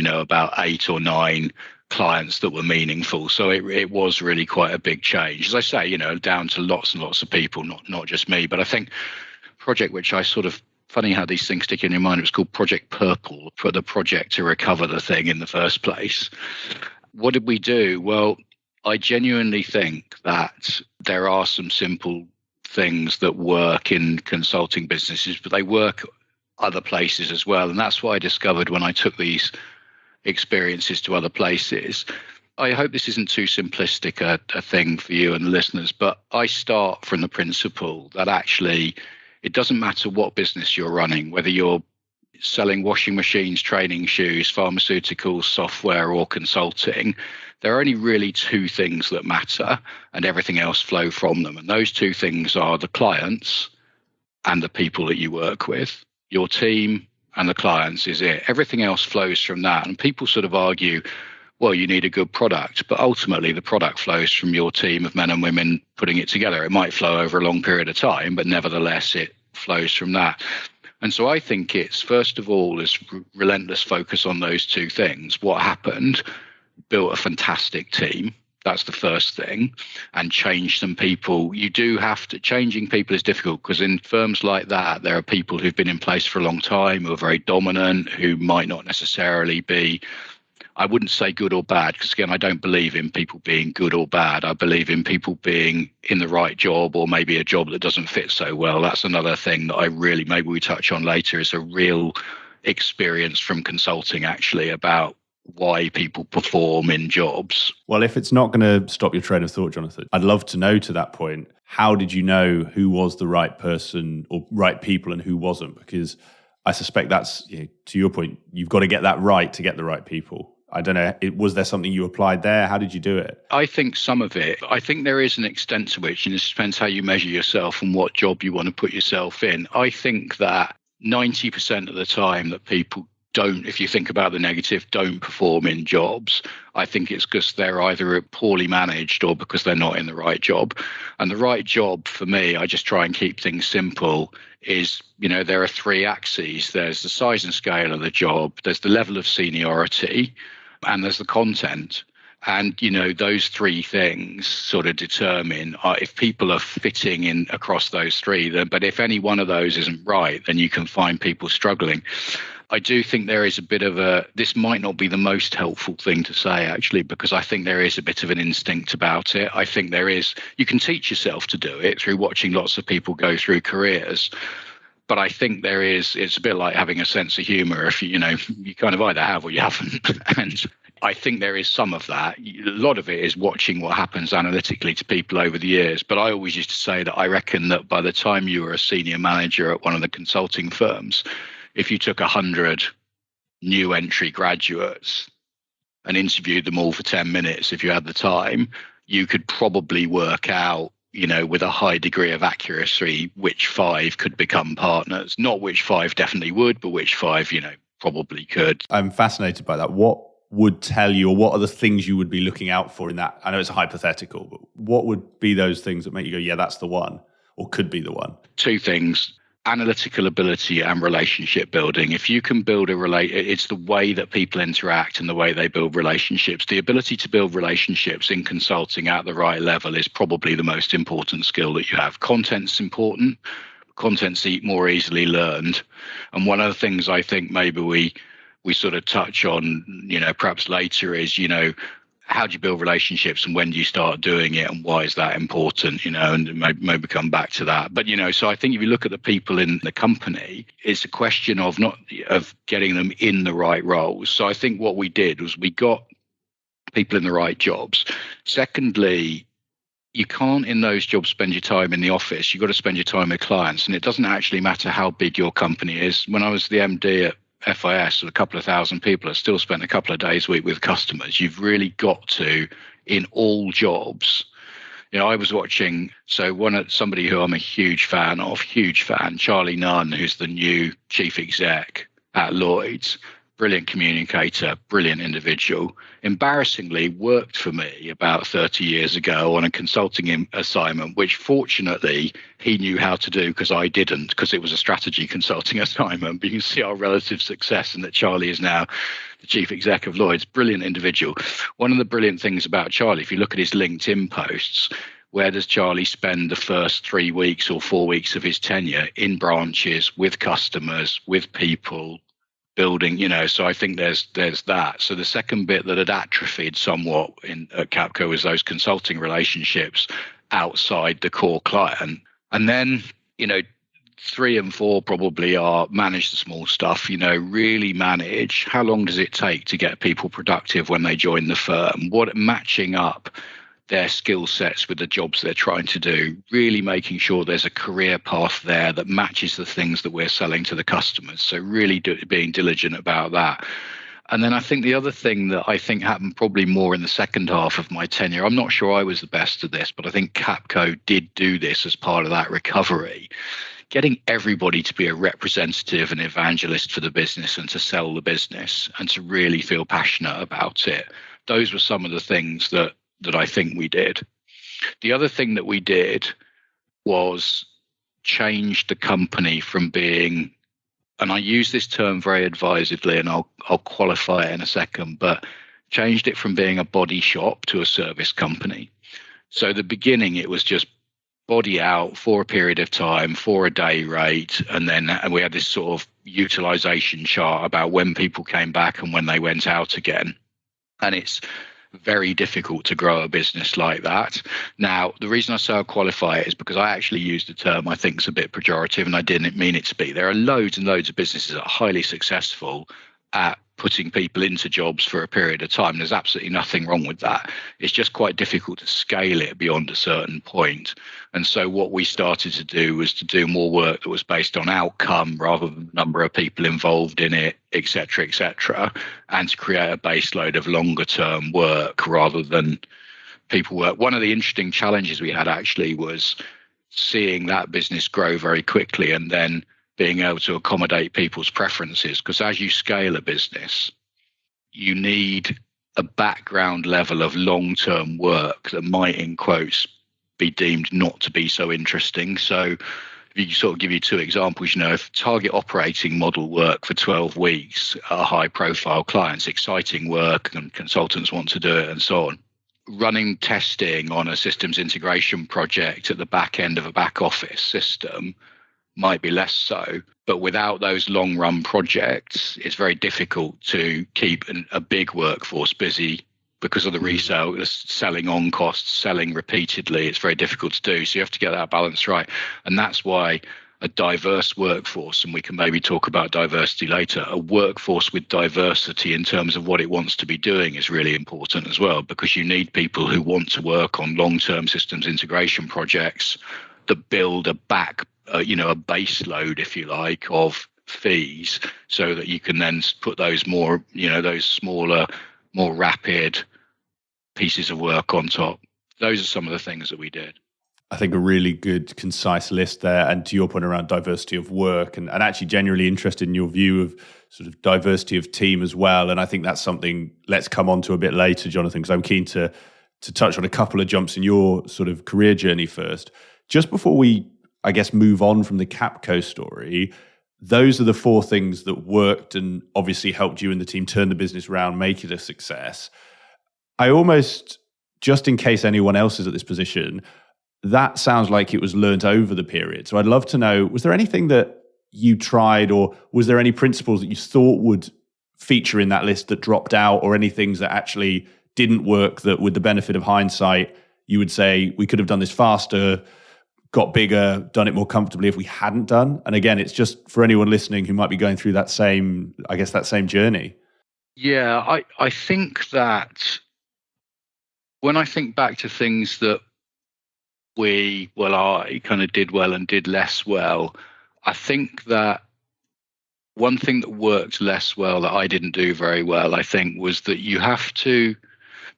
about 8 or 9 clients that were meaningful. So it was really quite a big change. As I say, down to lots and lots of people, not just me. But I think project which I sort of, funny how these things stick in your mind, it was called Project Purple, for the project to recover the thing in the first place. What did we do? Well, I genuinely think that there are some simple things that work in consulting businesses, but they work other places as well. And that's what I discovered when I took these experiences to other places. I hope this isn't too simplistic a thing for you and the listeners, but I start from the principle that actually it doesn't matter what business you're running, whether you're selling washing machines, training shoes, pharmaceuticals, software, or consulting. There are only really 2 things that matter, and everything else flow from them. And those 2 things are the clients and the people that you work with. Your team and the clients is it. Everything else flows from that. And people sort of argue, well, you need a good product, but ultimately the product flows from your team of men and women putting it together. It might flow over a long period of time, but nevertheless, it flows from that. And so I think it's, first of all, this relentless focus on those 2 things. What happened? Built a fantastic team. That's the first thing. And change some people. You do have to, changing people is difficult because in firms like that, there are people who've been in place for a long time, who are very dominant, who might not necessarily be, I wouldn't say good or bad, because again, I don't believe in people being good or bad. I believe in people being in the right job, or maybe a job that doesn't fit so well. That's another thing that maybe we touch on later, is a real experience from consulting actually about why people perform in jobs. Well, if it's not going to stop your train of thought, Jonathan, I'd love to know to that point, how did you know who was the right person or right people and who wasn't? Because I suspect that's, to your point, you've got to get that right to get the right people. I don't know, was there something you applied there? How did you do it? I think some of it. I think there is an extent to which, and it depends how you measure yourself and what job you want to put yourself in. I think that 90% of the time that people don't, if you think about the negative, don't perform in jobs, I think it's because they're either poorly managed or because they're not in the right job. And the right job for me, I just try and keep things simple, is, there are 3 axes. There's the size and scale of the job, there's the level of seniority, and there's the content. And, those 3 things sort of determine if people are fitting in across those 3. But if any one of those isn't right, then you can find people struggling. I do think there is a bit of this might not be the most helpful thing to say, actually, because I think there is a bit of an instinct about it. I think you can teach yourself to do it through watching lots of people go through careers. But I think it's a bit like having a sense of humor. If you kind of either have or you haven't. And I think there is some of that. A lot of it is watching what happens analytically to people over the years. But I always used to say that I reckon that by the time you were a senior manager at one of the consulting firms, if you took 100 new entry graduates and interviewed them all for 10 minutes, if you had the time, you could probably work out, with a high degree of accuracy, which 5 could become partners. Not which 5 definitely would, but which 5, probably could. I'm fascinated by that. What would tell you, or what are the things you would be looking out for in that? I know it's hypothetical, but what would be those things that make you go, yeah, that's the one, or could be the one? Two things: analytical ability and relationship building. If you can build it's the way that people interact and the way they build relationships. The ability to build relationships in consulting at the right level is probably the most important skill that you have. Content's important. Content's more easily learned. And one of the things I think maybe we sort of touch on, perhaps later is, how do you build relationships and when do you start doing it and why is that important, and maybe come back to that. But, so I think if you look at the people in the company, it's a question of getting them in the right roles. So I think what we did was we got people in the right jobs. Secondly, you can't in those jobs spend your time in the office. You've got to spend your time with clients, and it doesn't actually matter how big your company is. When I was the MD at FIS with a couple of thousand people, I still spent a couple of days a week with customers. You've really got to, in all jobs. I was watching, somebody who I'm a huge fan, Charlie Nunn, who's the new chief exec at Lloyd's. Brilliant communicator, brilliant individual. Embarrassingly worked for me about 30 years ago on a consulting assignment, which fortunately he knew how to do because I didn't, because it was a strategy consulting assignment. But you can see our relative success and that Charlie is now the chief exec of Lloyd's. Brilliant individual. One of the brilliant things about Charlie, if you look at his LinkedIn posts, where does Charlie spend the first 3 weeks or 4 weeks of his tenure? In branches, with customers, with people, building, so I think there's that. So the second bit that had atrophied somewhat at Capco was those consulting relationships outside the core client. And then, 3 and 4 probably are manage the small stuff, really manage. How long does it take to get people productive when they join the firm? Matching up their skill sets with the jobs they're trying to do, really making sure there's a career path there that matches the things that we're selling to the customers. So really being diligent about that. And then I think the other thing that I think happened probably more in the second half of my tenure, I'm not sure I was the best at this, but I think Capco did do this as part of that recovery, getting everybody to be a representative and evangelist for the business and to sell the business and to really feel passionate about it. Those were some of the things that I think we did. The other thing that we did was change the company from being, and I use this term very advisedly, and I'll qualify it in a second, but changed it from being a body shop to a service company. So the beginning, it was just body out for a period of time for a day rate, and we had this sort of utilization chart about when people came back and when they went out again. And it's very difficult to grow a business like that. Now, the reason I say I'll qualify it is because I actually used a term I think is a bit pejorative, and I didn't mean it to be. There are loads and loads of businesses that are highly successful at putting people into jobs for a period of time. There's absolutely nothing wrong with that. It's just quite difficult to scale it beyond a certain point. And so what we started to do was to do more work that was based on outcome rather than the number of people involved in it, et cetera, and to create a base load of longer term work rather than people work. One of the interesting challenges we had actually was seeing that business grow very quickly and then being able to accommodate people's preferences, because as you scale a business, you need a background level of long-term work that might, in quotes, be deemed not to be so interesting. So if you sort of give you 2 examples, if target operating model work for 12 weeks are high-profile clients, exciting work, and consultants want to do it and so on. Running testing on a systems integration project at the back end of a back office system might be less so, but without those long run projects, it's very difficult to keep a big workforce busy because of the resale, the selling on costs, selling repeatedly. It's very difficult to do. So you have to get that balance right. And that's why a diverse workforce, and we can maybe talk about diversity later, a workforce with diversity in terms of what it wants to be doing is really important as well, because you need people who want to work on long-term systems integration projects that build a base load, if you like, of fees, so that you can then put those more, those smaller, more rapid pieces of work on top. Those are some of the things that we did. I think a really good, concise list there. And to your point around diversity of work, and actually genuinely interested in your view of sort of diversity of team as well. And I think that's something let's come on to a bit later, Jonathan, because I'm keen to touch on a couple of jumps in your sort of career journey first. Just before we, I guess, move on from the Capco story, those are the 4 things that worked and obviously helped you and the team turn the business around, make it a success. I almost, just in case anyone else is at this position, that sounds like it was learnt over the period. So I'd love to know, was there anything that you tried, or was there any principles that you thought would feature in that list that dropped out, or any things that actually didn't work that, with the benefit of hindsight, you would say we could have done this faster, got bigger, done it more comfortably if we hadn't done? And again, it's just for anyone listening who might be going through that same journey. Yeah, I think that when I think back to things that I kind of did well and did less well, I think that one thing that worked less well that I didn't do very well, I think, was that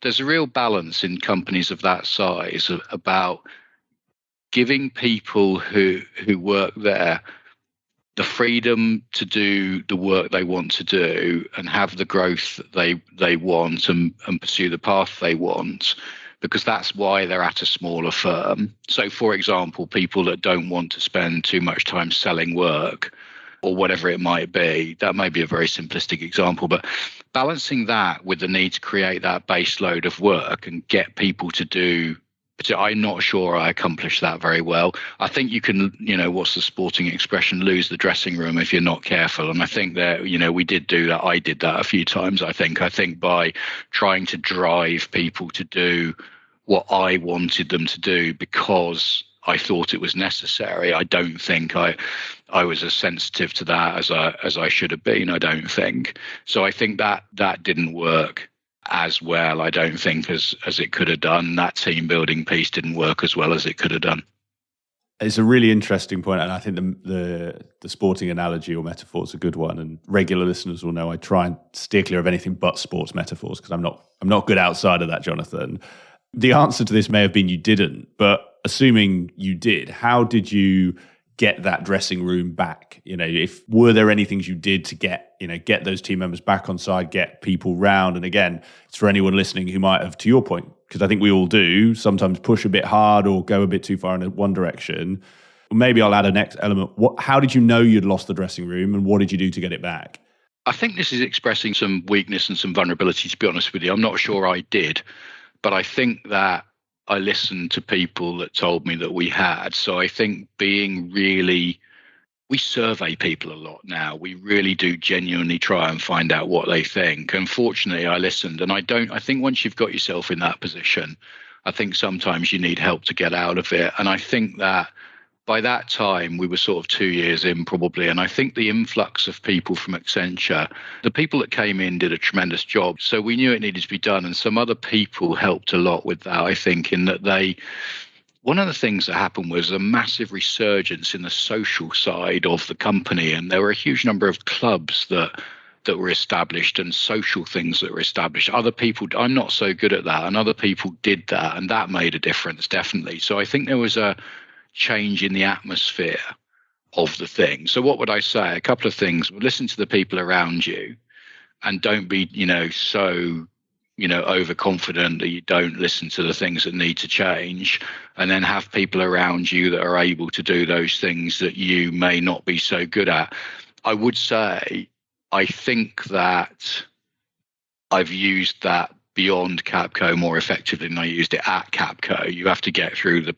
there's a real balance in companies of that size about giving people who work there the freedom to do the work they want to do and have the growth that they want and pursue the path they want, because that's why they're at a smaller firm. So, for example, people that don't want to spend too much time selling work or whatever it might be, that may be a very simplistic example, but balancing that with the need to create that base load of work and get people to do, I'm not sure I accomplished that very well. I think you can, what's the sporting expression, lose the dressing room if you're not careful. And I think that, we did do that. I did that a few times, I think by trying to drive people to do what I wanted them to do because I thought it was necessary. I don't think I was as sensitive to that as I should have been, I don't think. So I think that didn't work as well, I don't think, as it could have done. That team building piece didn't work as well as it could have done. It's a really interesting point, and I think the sporting analogy or metaphor is a good one. And regular listeners will know I try and steer clear of anything but sports metaphors because I'm not good outside of that, Jonathan. The answer to this may have been you didn't, but assuming you did, how did you get that dressing room back? Were there any things you did to get those team members back on side, get people round? And again, it's for anyone listening who might have, to your point, because I think we all do sometimes push a bit hard or go a bit too far in one direction. Maybe I'll add a next element. How did you know you'd lost the dressing room, and what did you do to get it back? I think this is expressing some weakness and some vulnerability, to be honest with you. I'm not sure I did, but I think that I listened to people that told me that we had. So I think we survey people a lot now. We really do genuinely try and find out what they think. Unfortunately, I listened, and I think once you've got yourself in that position, I think sometimes you need help to get out of it. And I think that by that time, we were sort of 2 years in probably. And I think the influx of people from Accenture, the people that came in did a tremendous job. So we knew it needed to be done. And some other people helped a lot with that, I think, in that one of the things that happened was a massive resurgence in the social side of the company. And there were a huge number of clubs that were established and social things that were established. Other people, I'm not so good at that. And other people did that. And that made a difference, definitely. So I think there was a change in the atmosphere of the thing. So what would I say? A couple of things. Listen to the people around you and don't be, so, overconfident that you don't listen to the things that need to change, and then have people around you that are able to do those things that you may not be so good at. I would say, I think that I've used that beyond Capco more effectively than I used it at Capco. You have to get through the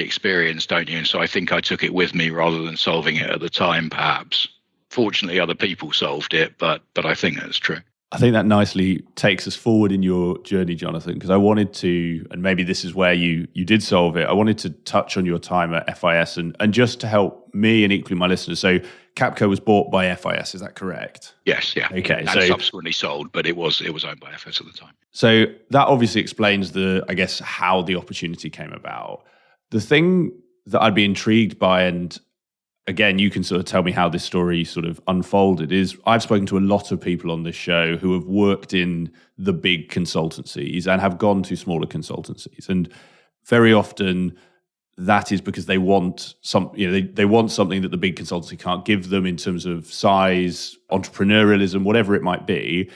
experience, don't you? And so I think I took it with me rather than solving it at the time, perhaps. Fortunately, other people solved it, but I think that's true. I think that nicely takes us forward in your journey, Jonathan, because I wanted to, and maybe this is where you did solve it, I wanted to touch on your time at FIS and just to help me and equally my listeners. So Capco was bought by FIS, is that correct? Yes, yeah. Okay. And subsequently sold, but it was owned by FIS at the time. So that obviously explains how the opportunity came about. The thing that I'd be intrigued by, and again, you can sort of tell me how this story sort of unfolded, is I've spoken to a lot of people on this show who have worked in the big consultancies and have gone to smaller consultancies. And very often that is because they want they want something that the big consultancy can't give them in terms of size, entrepreneurialism, whatever it might be.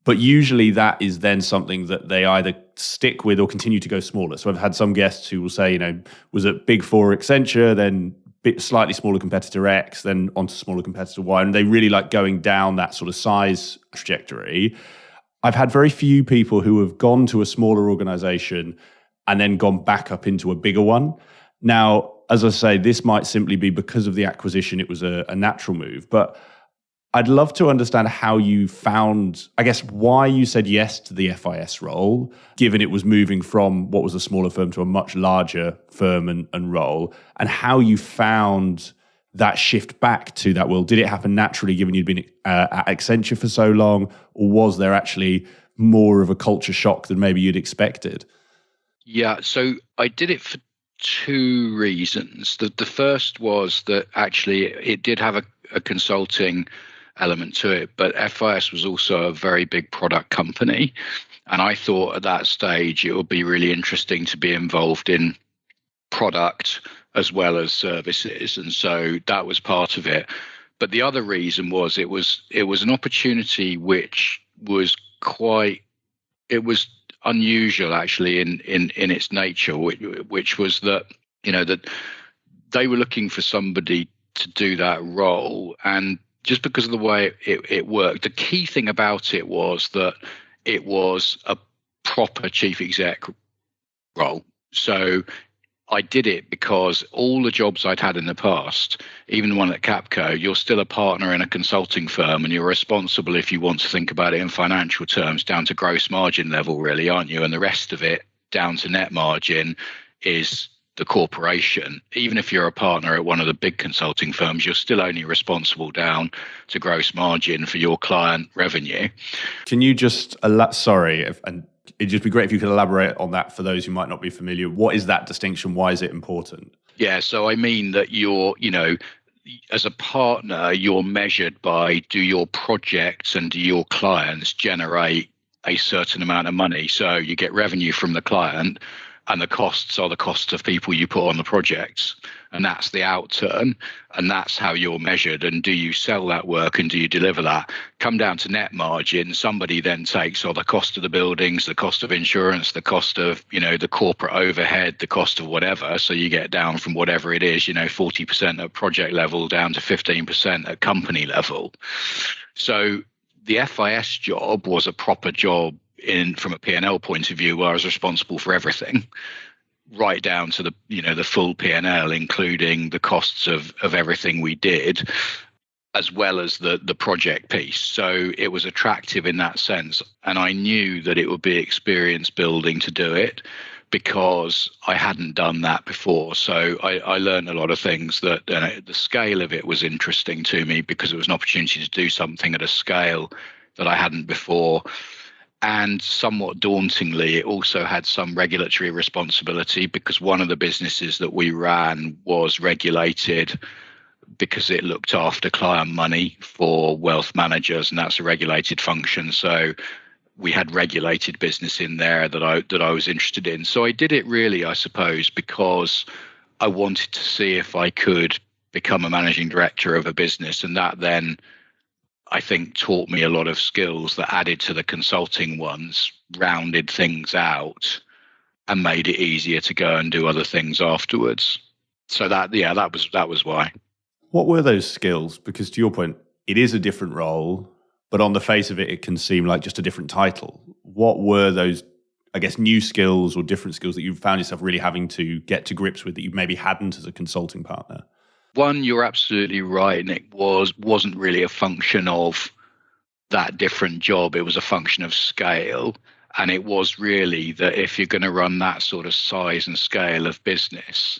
But usually that is then something that they either stick with or continue to go smaller. So I've had some guests who will say, was at Big Four Accenture, then slightly smaller competitor X, then onto smaller competitor Y, and they really like going down that sort of size trajectory. I've had very few people who have gone to a smaller organization and then gone back up into a bigger one. Now, as I say, this might simply be because of the acquisition. It was a natural move, but I'd love to understand how you found, I guess, why you said yes to the FIS role, given it was moving from what was a smaller firm to a much larger firm and role, and how you found that shift back to that world. Did it happen naturally, given you'd been at Accenture for so long, or was there actually more of a culture shock than maybe you'd expected? Yeah, so I did it for two reasons. The first was that actually it did have a consulting element to it, but FIS was also a very big product company. And I thought at that stage it would be really interesting to be involved in product as well as services. And so that was part of it. But the other reason was it was an opportunity which was unusual actually in its nature, which was that that they were looking for somebody to do that role, and just because of the way it worked, the key thing about it was that it was a proper chief exec role. So I did it because all the jobs I'd had in the past, even the one at Capco, you're still a partner in a consulting firm and you're responsible, if you want to think about it in financial terms, down to gross margin level, really, aren't you? And the rest of it down to net margin is the corporation. Even if you're a partner at one of the big consulting firms, you're still only responsible down to gross margin for your client revenue. Can you just, and it'd just be great if you could elaborate on that for those who might not be familiar. What is that distinction? Why is it important? Yeah, so I mean that you're, as a partner, you're measured by, do your projects and do your clients generate a certain amount of money? So you get revenue from the client, and the costs are the costs of people you put on the projects. And that's the outturn. And that's how you're measured. And do you sell that work and do you deliver that? Come down to net margin. Somebody then takes the cost of the buildings, the cost of insurance, the cost of, the corporate overhead, the cost of whatever. So you get down from whatever it is, 40% at project level down to 15% at company level. So the FIS job was a proper job from a P&L point of view, where I was responsible for everything, right down to the full P&L, including the costs of everything we did, as well as the project piece. So it was attractive in that sense. And I knew that it would be experience building to do it, because I hadn't done that before. So I learned a lot of things that the scale of it was interesting to me, because it was an opportunity to do something at a scale that I hadn't before. And somewhat dauntingly, it also had some regulatory responsibility, because one of the businesses that we ran was regulated because it looked after client money for wealth managers, and that's a regulated function. So we had regulated business in there that I was interested in. So I did it really, I suppose, because I wanted to see if I could become a managing director of a business, and that then, I think, taught me a lot of skills that added to the consulting ones, rounded things out, and made it easier to go and do other things afterwards. So that was why. What were those skills? Because to your point, it is a different role, but on the face of it, it can seem like just a different title. What were those, I guess, new skills or different skills that you found yourself really having to get to grips with that you maybe hadn't as a consulting partner? One, you're absolutely right, and it wasn't really a function of that different job. It was a function of scale. And it was really that if you're going to run that sort of size and scale of business,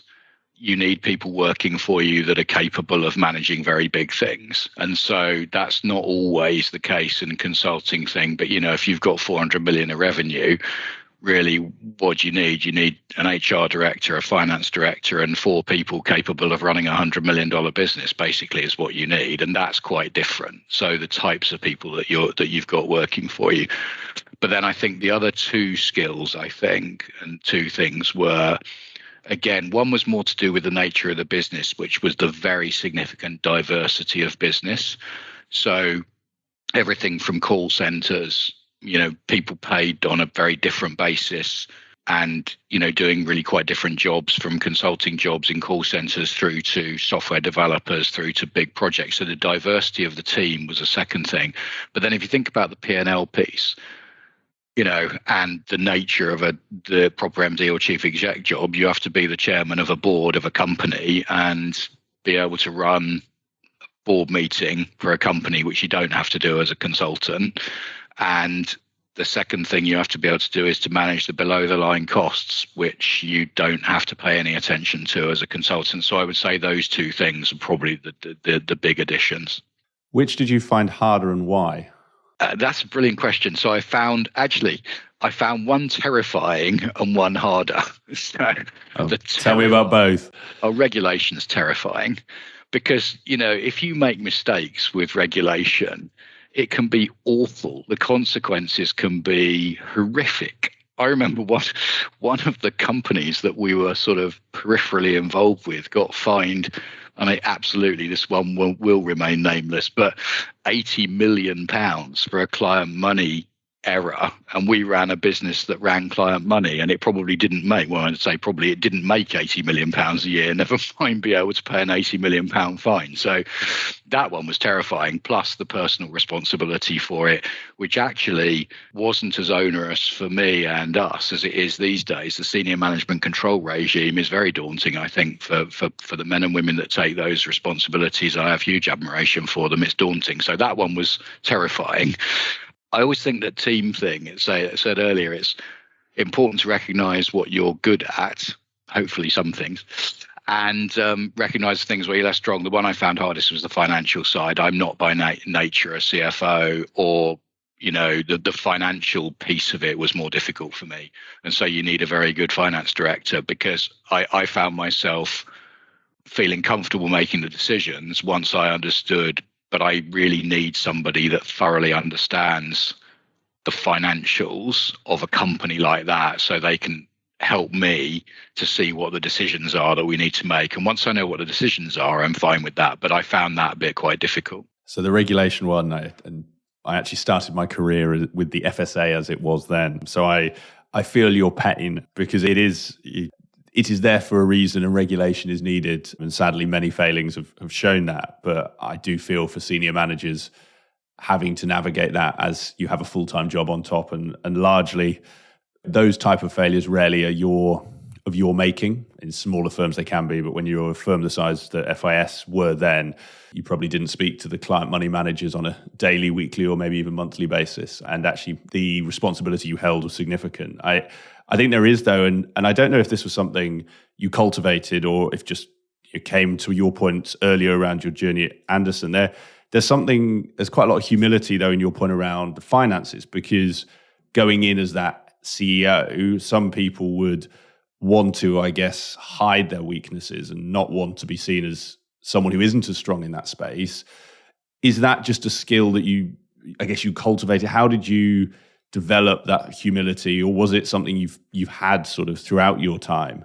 you need people working for you that are capable of managing very big things. And so that's not always the case in consulting thing. But, if you've got 400 million of revenue, really, what do you need? You need an HR director, a finance director, and 4 people capable of running $100 million business, basically, is what you need. And that's quite different. So the types of people that you've got working for you. But then I think the other 2 skills, and 2 things were, again, one was more to do with the nature of the business, which was the very significant diversity of business. So everything from call centers, people paid on a very different basis and, doing really quite different jobs, from consulting jobs in call centers through to software developers through to big projects. So the diversity of the team was a second thing. But then if you think about the P&L piece, and the nature of the proper MD or chief exec job, you have to be the chairman of a board of a company and be able to run a board meeting for a company, which you don't have to do as a consultant. And the second thing you have to be able to do is to manage the below the line costs, which you don't have to pay any attention to as a consultant. So I would say those 2 things are probably the big additions. Which did you find harder and why? That's a brilliant question. So I found one terrifying and one harder. Tell me about both. Regulation's terrifying because, if you make mistakes with regulation, it can be awful. The consequences can be horrific. I remember one of the companies that we were sort of peripherally involved with got fined. Absolutely, this one will remain nameless, but £80 million for a client money error. And we ran a business that ran client money, and it probably didn't make, it didn't make £80 million a year, never mind be able to pay an £80 million fine. So that one was terrifying, plus the personal responsibility for it, which actually wasn't as onerous for me and us as it is these days. The senior management control regime is very daunting, I think, for the men and women that take those responsibilities. I have huge admiration for them. It's daunting. So that one was terrifying. I always think that team thing, as I said earlier, it's important to recognize what you're good at, hopefully some things, and recognize things where you're less strong. The one I found hardest was the financial side. I'm not by nature a CFO, or, the financial piece of it was more difficult for me. And so you need a very good finance director, because I found myself feeling comfortable making the decisions once I understood, but I really need somebody that thoroughly understands the financials of a company like that, so they can help me to see what the decisions are that we need to make. And once I know what the decisions are, I'm fine with that. But I found that bit quite difficult. So the regulation one, and I actually started my career with the FSA as it was then. So I feel your pain, because it is there for a reason, and regulation is needed. And sadly, many failings have shown that. But I do feel for senior managers having to navigate that as you have a full-time job on top. And largely, those type of failures rarely are of your making. In smaller firms, they can be. But when you're a firm the size that FIS were then, you probably didn't speak to the client money managers on a daily, weekly, or maybe even monthly basis. And actually, the responsibility you held was significant. I think there is, though, and I don't know if this was something you cultivated or if just it came to your point earlier around your journey at Anderson. There's quite a lot of humility, though, in your point around the finances, because going in as that CEO, some people would want to, I guess, hide their weaknesses and not want to be seen as someone who isn't as strong in that space. Is that just a skill that you cultivated? How did you develop that humility, or was it something you've had sort of throughout your time?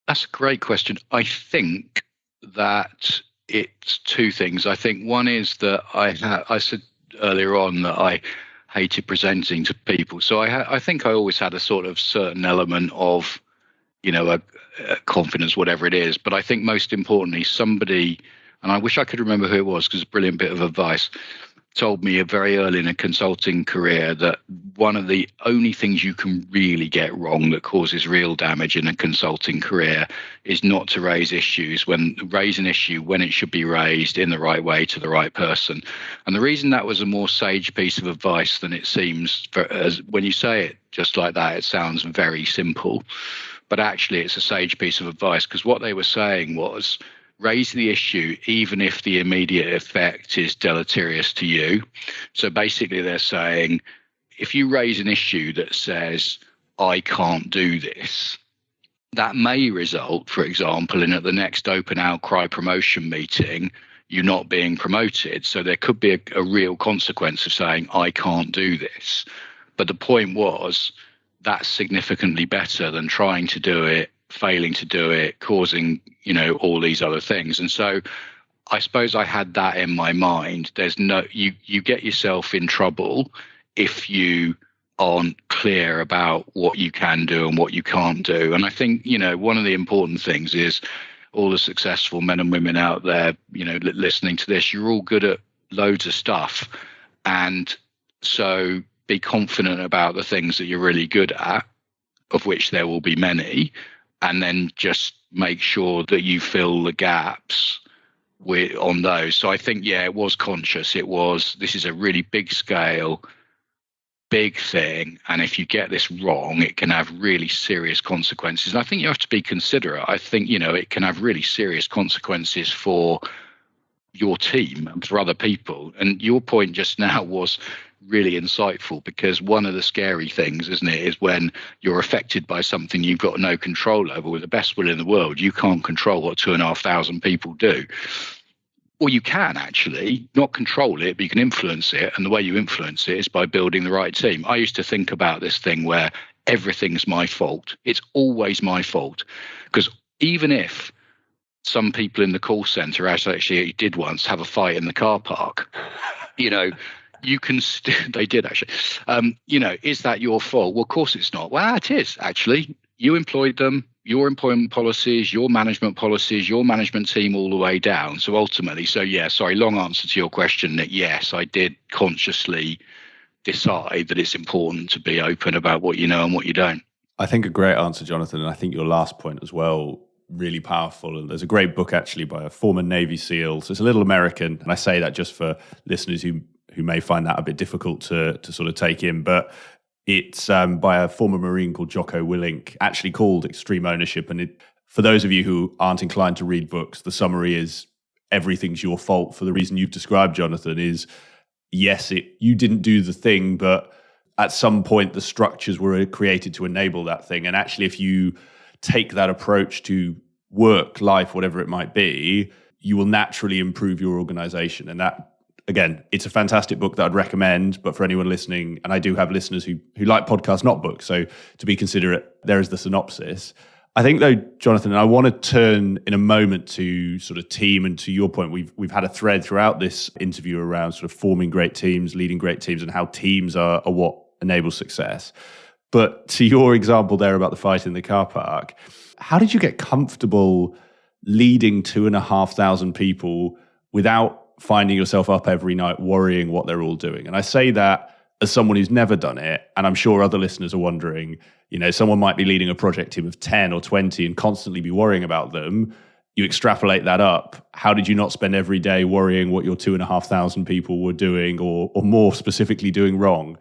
That's a great question. I think that it's 2 things. I think one is that I said earlier on that I hated presenting to people. So I think I always had a sort of certain element of, a confidence, whatever it is. But I think most importantly, somebody, and I wish I could remember who it was, because it's a brilliant bit of advice, told me very early in a consulting career that one of the only things you can really get wrong that causes real damage in a consulting career is not to raise an issue when it should be raised in the right way to the right person. And the reason that was a more sage piece of advice than it seems, when you say it just like that, it sounds very simple. But actually, it's a sage piece of advice, because what they were saying was, raise the issue even if the immediate effect is deleterious to you. So basically they're saying, if you raise an issue that says, I can't do this, that may result, for example, in at the next open outcry promotion meeting, you not being promoted. So there could be a real consequence of saying, I can't do this. But the point was, that's significantly better than trying to do it, failing to do it, causing, all these other things. And so I suppose I had that in my mind. You get yourself in trouble if you aren't clear about what you can do and what you can't do. And I think, one of the important things is all the successful men and women out there, listening to this, you're all good at loads of stuff. And so be confident about the things that you're really good at, of which there will be many, and then just make sure that you fill the gaps on those. So I think, it was conscious. This is a really big scale, big thing, and if you get this wrong, it can have really serious consequences. And I think you have to be considerate. I think it can have really serious consequences for your team and for other people. And your point just now was really insightful, because one of the scary things, isn't it, is when you're affected by something you've got no control over. With the best will in the world, you can't control what 2,500 people do. Or you can actually not control it, but you can influence it. And the way you influence it is by building the right team. I used to think about this thing where everything's my fault. It's always my fault. Because even if some people in the call center, as actually did once, have a fight in the car park, you can they did actually, is that your fault? Well, of course it's not. Well, it is actually. You employed them, your employment policies, your management policies, your management team, all the way down. So ultimately, long answer to your question, that yes, I did consciously decide that it's important to be open about what you know and what you don't. I think a great answer, Jonathan. And I think your last point as well, really powerful. And there's a great book actually by a former Navy SEAL. So it's a little American. And I say that just for listeners who may find that a bit difficult to sort of take in. But it's by a former Marine called Jocko Willink, actually called Extreme Ownership. And for those of you who aren't inclined to read books, the summary is everything's your fault for the reason you've described, Jonathan, is yes, you didn't do the thing, but at some point the structures were created to enable that thing. And actually, if you take that approach to work, life, whatever it might be, you will naturally improve your organization. And that, again, it's a fantastic book that I'd recommend, but for anyone listening, and I do have listeners who like podcasts, not books, so to be considerate, there is the synopsis. I think though, Jonathan, and I want to turn in a moment to sort of team, and to your point, we've had a thread throughout this interview around sort of forming great teams, leading great teams, and how teams are what enables success. But to your example there about the fight in the car park, how did you get comfortable leading 2,500 people without finding yourself up every night worrying what they're all doing? And I say that as someone who's never done it, and I'm sure other listeners are wondering, someone might be leading a project team of 10 or 20 and constantly be worrying about them. You extrapolate that up. How did you not spend every day worrying what your 2,500 people were doing, or more specifically doing wrong?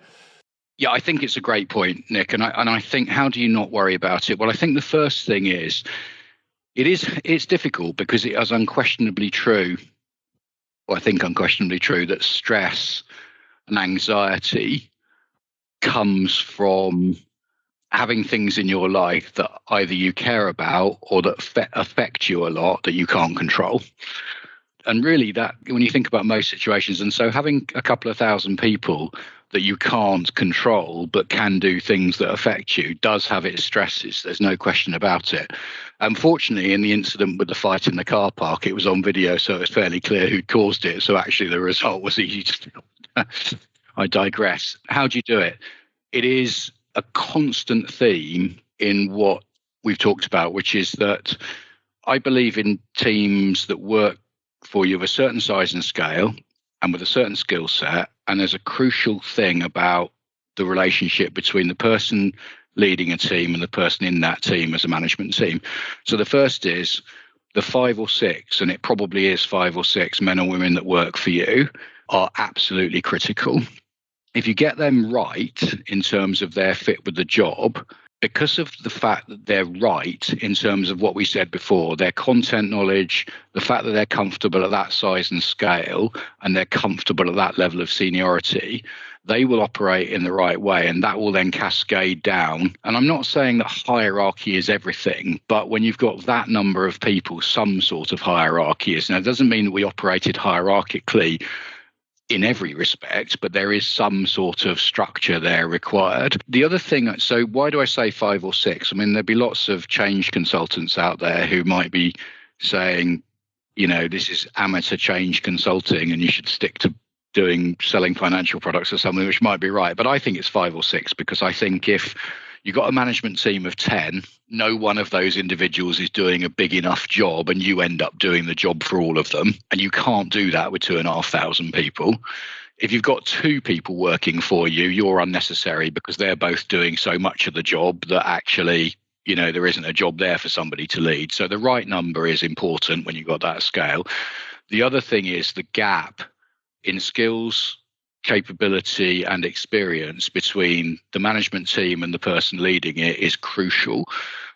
Yeah, I think it's a great point, Nick. And I think, how do you not worry about it? Well, I think the first thing is, it's difficult because it is unquestionably true, or I think unquestionably true, that stress and anxiety comes from having things in your life that either you care about or that affect you a lot that you can't control. And really, that when you think about most situations, and so having a couple of thousand people that you can't control but can do things that affect you does have its stresses. There's no question about it. Unfortunately, in the incident with the fight in the car park, it was on video, so it was fairly clear who'd caused it. So actually the result was easy to I digress. How do you do it? It is a constant theme in what we've talked about, which is that I believe in teams that work for you of a certain size and scale and with a certain skill set. And there's a crucial thing about the relationship between the person leading a team and the person in that team as a management team. So the first is the 5 or 6, and it probably is 5 or 6 men or women that work for you are absolutely critical. If you get them right in terms of their fit with the job, because of the fact that they're right in terms of what we said before, their content knowledge, the fact that they're comfortable at that size and scale, and they're comfortable at that level of seniority, they will operate in the right way, and that will then cascade down. And I'm not saying that hierarchy is everything, but when you've got that number of people, some sort of hierarchy is. Now, it doesn't mean that we operated hierarchically in every respect, but there is some sort of structure there required. The other thing, so why do I say 5 or 6? I mean, there'd be lots of change consultants out there who might be saying, this is amateur change consulting and you should stick to selling financial products or something, which might be right. But I think it's 5 or 6, because I think if you've got a management team of 10, no one of those individuals is doing a big enough job, and you end up doing the job for all of them. And you can't do that with 2,500 people. If you've got 2 people working for you, you're unnecessary, because they're both doing so much of the job that actually, there isn't a job there for somebody to lead. So the right number is important when you've got that scale. The other thing is the gap in skills, capability and experience between the management team and the person leading it is crucial.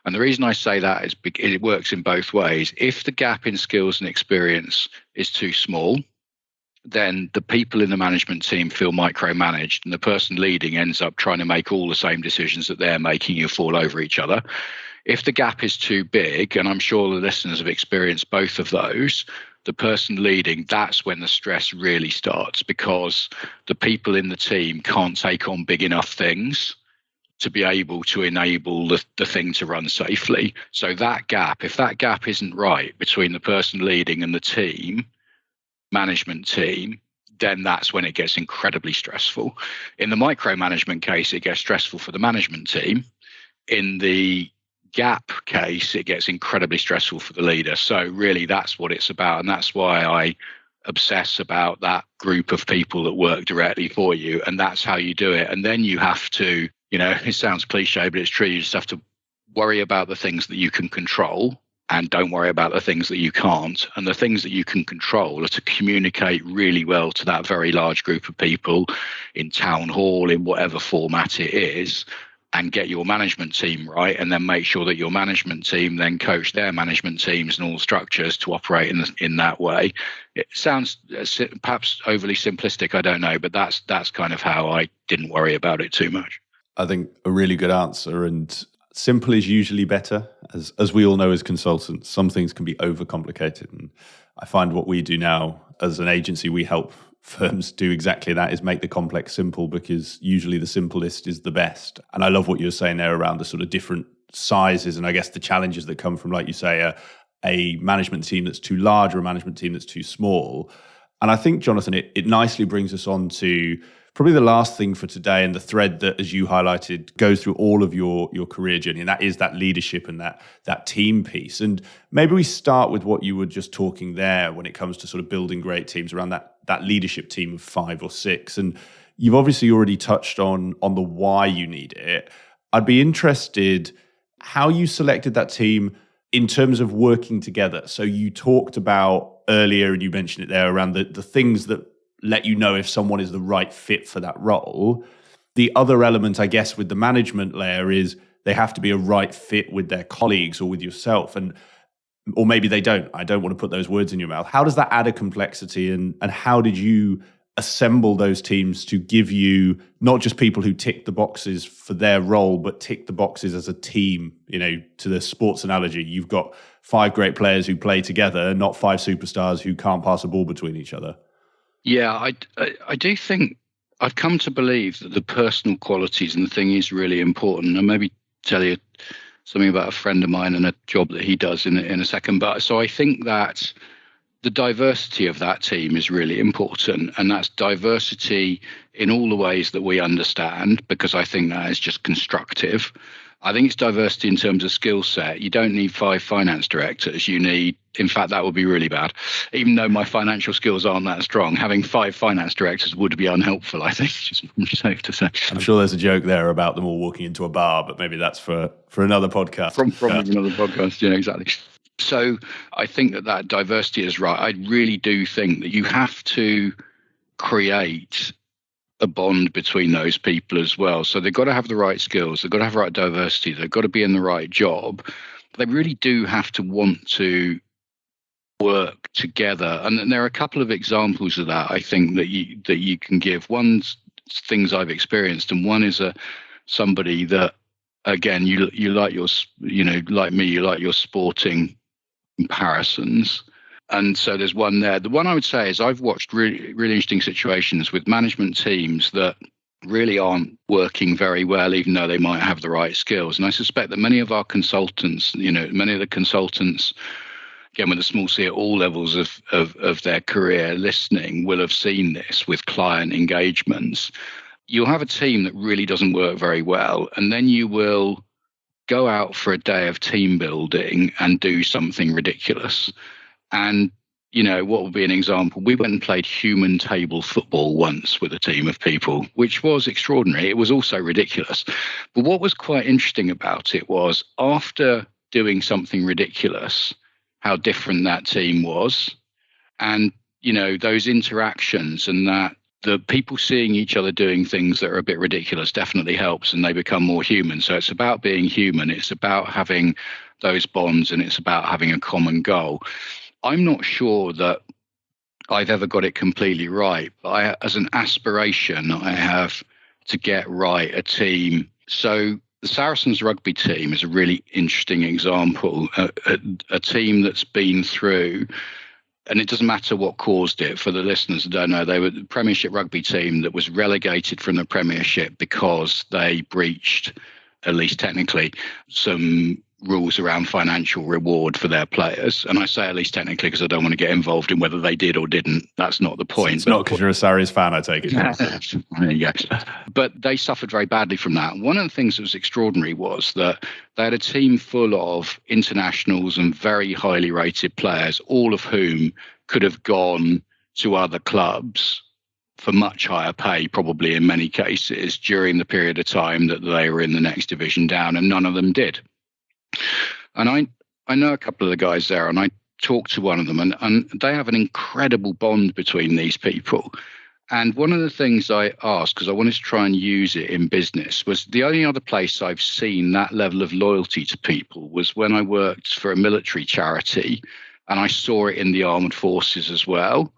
And the reason I say that is because it works in both ways. If the gap in skills and experience is too small, then the people in the management team feel micromanaged, and the person leading ends up trying to make all the same decisions that they're making. You fall over each other. If the gap is too big, and I'm sure the listeners have experienced both of those, the person leading, that's when the stress really starts, because the people in the team can't take on big enough things to be able to enable the thing to run safely. So that gap, if that gap isn't right between the person leading and the team, management team, then that's when it gets incredibly stressful. In the micromanagement case, it gets stressful for the management team. In the gap case, it gets incredibly stressful for the leader. So really, that's what it's about. And that's why I obsess about that group of people that work directly for you. And that's how you do it. And then you have to, it sounds cliche, but it's true. You just have to worry about the things that you can control and don't worry about the things that you can't. And the things that you can control are to communicate really well to that very large group of people in town hall, in whatever format it is, and get your management team right, and then make sure that your management team then coach their management teams and all structures to operate in that way. It sounds perhaps overly simplistic, I don't know, but that's kind of how I didn't worry about it too much. I think a really good answer, and simple is usually better. As we all know as consultants, some things can be overcomplicated. And I find what we do now as an agency, we help firms do exactly that, is make the complex simple, because usually the simplest is the best. And I love what you were saying there around the sort of different sizes and I guess the challenges that come from, like you say, a management team that's too large or a management team that's too small. And I think, Jonathan, it nicely brings us on to probably the last thing for today, and the thread that, as you highlighted, goes through all of your career journey, and that is that leadership and that team piece. And maybe we start with what you were just talking there when it comes to sort of building great teams around that leadership team of 5 or 6. And you've obviously already touched on the why you need it. I'd be interested how you selected that team in terms of working together. So you talked about earlier, and you mentioned it there, around the things that let you know if someone is the right fit for that role. The other element, I guess, with the management layer is they have to be a right fit with their colleagues or with yourself. Or maybe they don't. I don't want to put those words in your mouth. How does that add a complexity, and how did you assemble those teams to give you not just people who tick the boxes for their role, but tick the boxes as a team? To the sports analogy, you've got 5 great players who play together, not 5 superstars who can't pass a ball between each other. Yeah, I do think I've come to believe that the personal qualities and the thing is really important. And maybe tell you something about a friend of mine and a job that he does in a second. But so I think that the diversity of that team is really important, and that's diversity in all the ways that we understand, because I think that is just constructive. I think it's diversity in terms of skill set. You don't need 5 finance directors. You need, in fact, that would be really bad. Even though my financial skills aren't that strong, having 5 finance directors would be unhelpful, I think, just safe to say. I'm sure there's a joke there about them all walking into a bar, but maybe that's for another podcast. From another podcast, yeah, exactly. So I think that diversity is right. I really do think that you have to create a bond between those people as well. So they've got to have the right skills, they've got to have the right diversity, they've got to be in the right job. They really do have to want to work together. And there are a couple of examples of that, I think, that you can give. One's things I've experienced, and one is somebody that, again, you like your, like me, you like your sporting comparisons. And so there's one there. The one I would say is I've watched really, really interesting situations with management teams that really aren't working very well, even though they might have the right skills. And I suspect that many of our consultants, many of the consultants, again, with a small c at all levels of their career listening, will have seen this with client engagements. You'll have a team that really doesn't work very well, and then you will go out for a day of team building and do something ridiculous. And, what would be an example? We went and played human table football once with a team of people, which was extraordinary. It was also ridiculous. But what was quite interesting about it was, after doing something ridiculous, how different that team was. And, those interactions, and that the people seeing each other doing things that are a bit ridiculous definitely helps, and they become more human. So it's about being human. It's about having those bonds, and it's about having a common goal. I'm not sure that I've ever got it completely right, but as an aspiration, I have to get right a team. So the Saracens rugby team is a really interesting example, a team that's been through, and it doesn't matter what caused it. For the listeners who don't know, they were the Premiership rugby team that was relegated from the Premiership because they breached, at least technically, some rules around financial reward for their players. And I say at least technically because I don't want to get involved in whether they did or didn't. That's not the point. It's not because you're a Sarries fan, I take it. There you go. But they suffered very badly from that. One of the things that was extraordinary was that they had a team full of internationals and very highly rated players, all of whom could have gone to other clubs for much higher pay, probably in many cases, during the period of time that they were in the next division down, and none of them did. And I know a couple of the guys there, and I talked to one of them, and they have an incredible bond between these people. And one of the things I asked, because I wanted to try and use it in business, was the only other place I've seen that level of loyalty to people was when I worked for a military charity, and I saw it in the armed forces as well,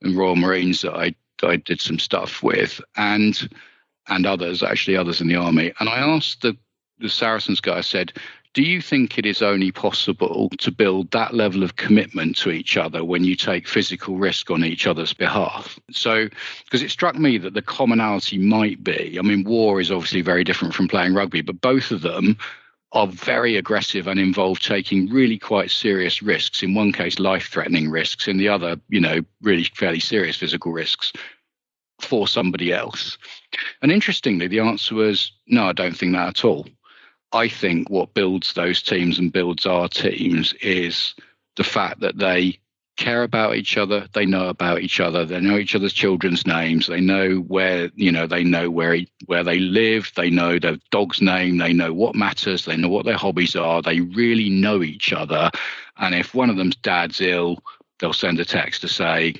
and Royal Marines that I did some stuff with, and others in the army. And I asked the Saracens guy, I said, do you think it is only possible to build that level of commitment to each other when you take physical risk on each other's behalf? So, because it struck me that the commonality might be, war is obviously very different from playing rugby, but both of them are very aggressive and involve taking really quite serious risks. In one case, life-threatening risks. In the other, really fairly serious physical risks for somebody else. And interestingly, the answer was, no, I don't think that at all. I think what builds those teams and builds our teams is the fact that they care about each other, they know about each other, they know each other's children's names, they know where they live, they know their dog's name, they know what matters, they know what their hobbies are, they really know each other. And if one of them's dad's ill, they'll send a text to say,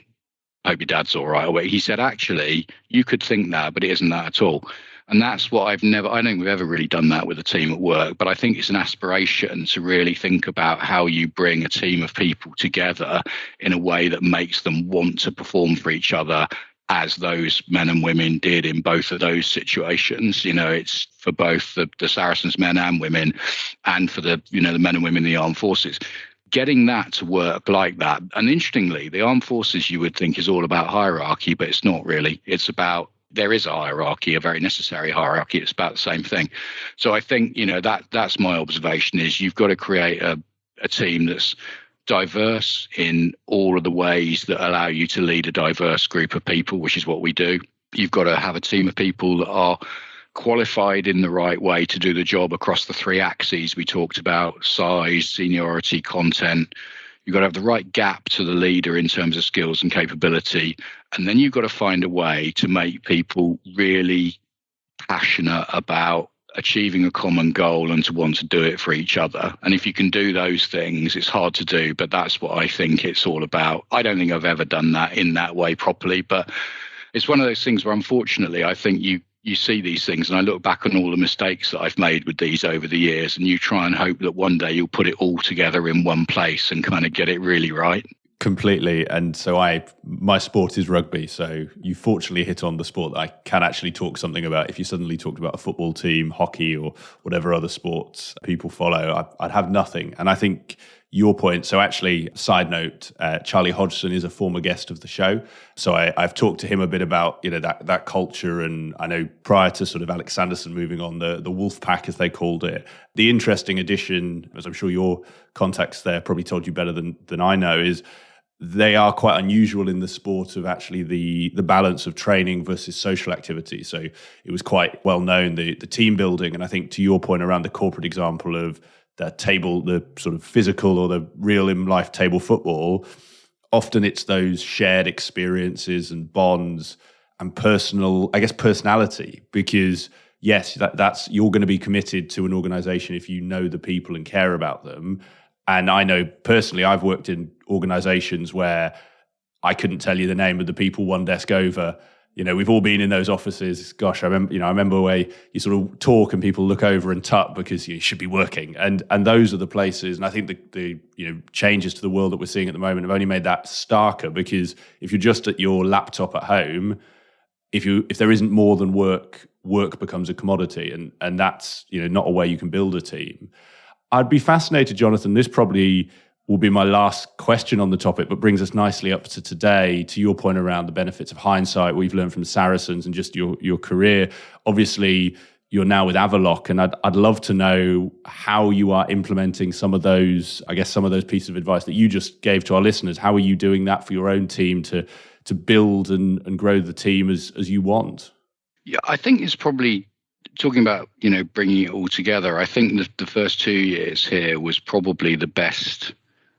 hope your dad's all right. Or he said, actually, you could think that, but it isn't that at all. And that's what I don't think we've ever really done that with a team at work, but I think it's an aspiration to really think about how you bring a team of people together in a way that makes them want to perform for each other, as those men and women did in both of those situations. It's for both the Saracens men and women, and for the men and women in the armed forces. Getting that to work like that. And interestingly, the armed forces you would think is all about hierarchy, but it's not really. It's about, there is a hierarchy, a very necessary hierarchy. It's about the same thing. So I think, that's my observation, is you've got to create a team that's diverse in all of the ways that allow you to lead a diverse group of people, which is what we do. You've got to have a team of people that are qualified in the right way to do the job across the three axes we talked about: size, seniority, content. You've got to have the right gap to the leader in terms of skills and capability. And then you've got to find a way to make people really passionate about achieving a common goal and to want to do it for each other. And if you can do those things, it's hard to do, but that's what I think it's all about. I don't think I've ever done that in that way properly, but it's one of those things where, unfortunately, I think you see these things, and I look back on all the mistakes that I've made with these over the years, and you try and hope that one day you'll put it all together in one place and kind of get it really right. Completely. And so my sport is rugby. So you fortunately hit on the sport that I can actually talk something about. If you suddenly talked about a football team, hockey, or whatever other sports people follow, I'd have nothing. And I think your point, so actually, side note, Charlie Hodgson is a former guest of the show. So I've talked to him a bit about, that culture. And I know prior to sort of Alex Sanderson moving on, the Wolf Pack, as they called it, the interesting addition, as I'm sure your contacts there probably told you better than I know, is they are quite unusual in the sport of actually the balance of training versus social activity. So it was quite well known, the team building. And I think to your point around the corporate example of the sort of physical or the real in life table football, often it's those shared experiences and bonds and personality, because yes, that's you're going to be committed to an organization if you know the people and care about them. And I know personally, I've worked in organizations where I couldn't tell you the name of the people one desk over. We've all been in those offices. Gosh, I remember where you sort of talk and people look over and tut because you should be working. And those are the places. And I think the changes to the world that we're seeing at the moment have only made that starker, because if you're just at your laptop at home, if there isn't more than work becomes a commodity, and that's not a way you can build a team. I'd be fascinated, Jonathan, this probably will be my last question on the topic, but brings us nicely up to today, to your point around the benefits of hindsight we've learned from Saracens and just your career. Obviously, you're now with Avaloq, and I'd love to know how you are implementing some of those pieces of advice that you just gave to our listeners. How are you doing that for your own team to build and grow the team as you want? Yeah, I think it's probably talking about, bringing it all together. I think the first 2 years here was probably the best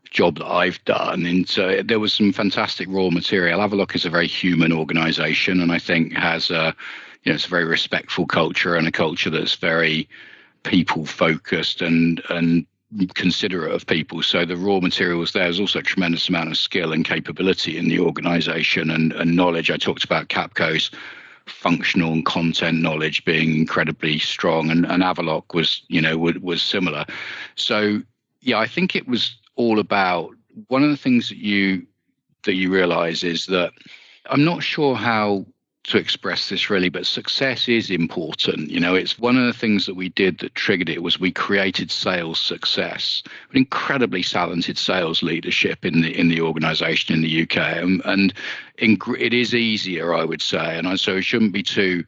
job that I've done. And so there was some fantastic raw material. Avaloq is a very human organization, and I think has it's a very respectful culture, and a culture that's very people focused and considerate of people. So the raw materials, there's also a tremendous amount of skill and capability in the organization and knowledge. I talked about Capco's functional and content knowledge being incredibly strong, and Avaloq was similar. So yeah, I think it was all about, one of the things that you realize is that, I'm not sure how to express this really, but success is important. It's one of the things that we did that triggered it was we created sales success, an incredibly talented sales leadership in the organization in the UK. And it is easier, I would say. And so it shouldn't be too,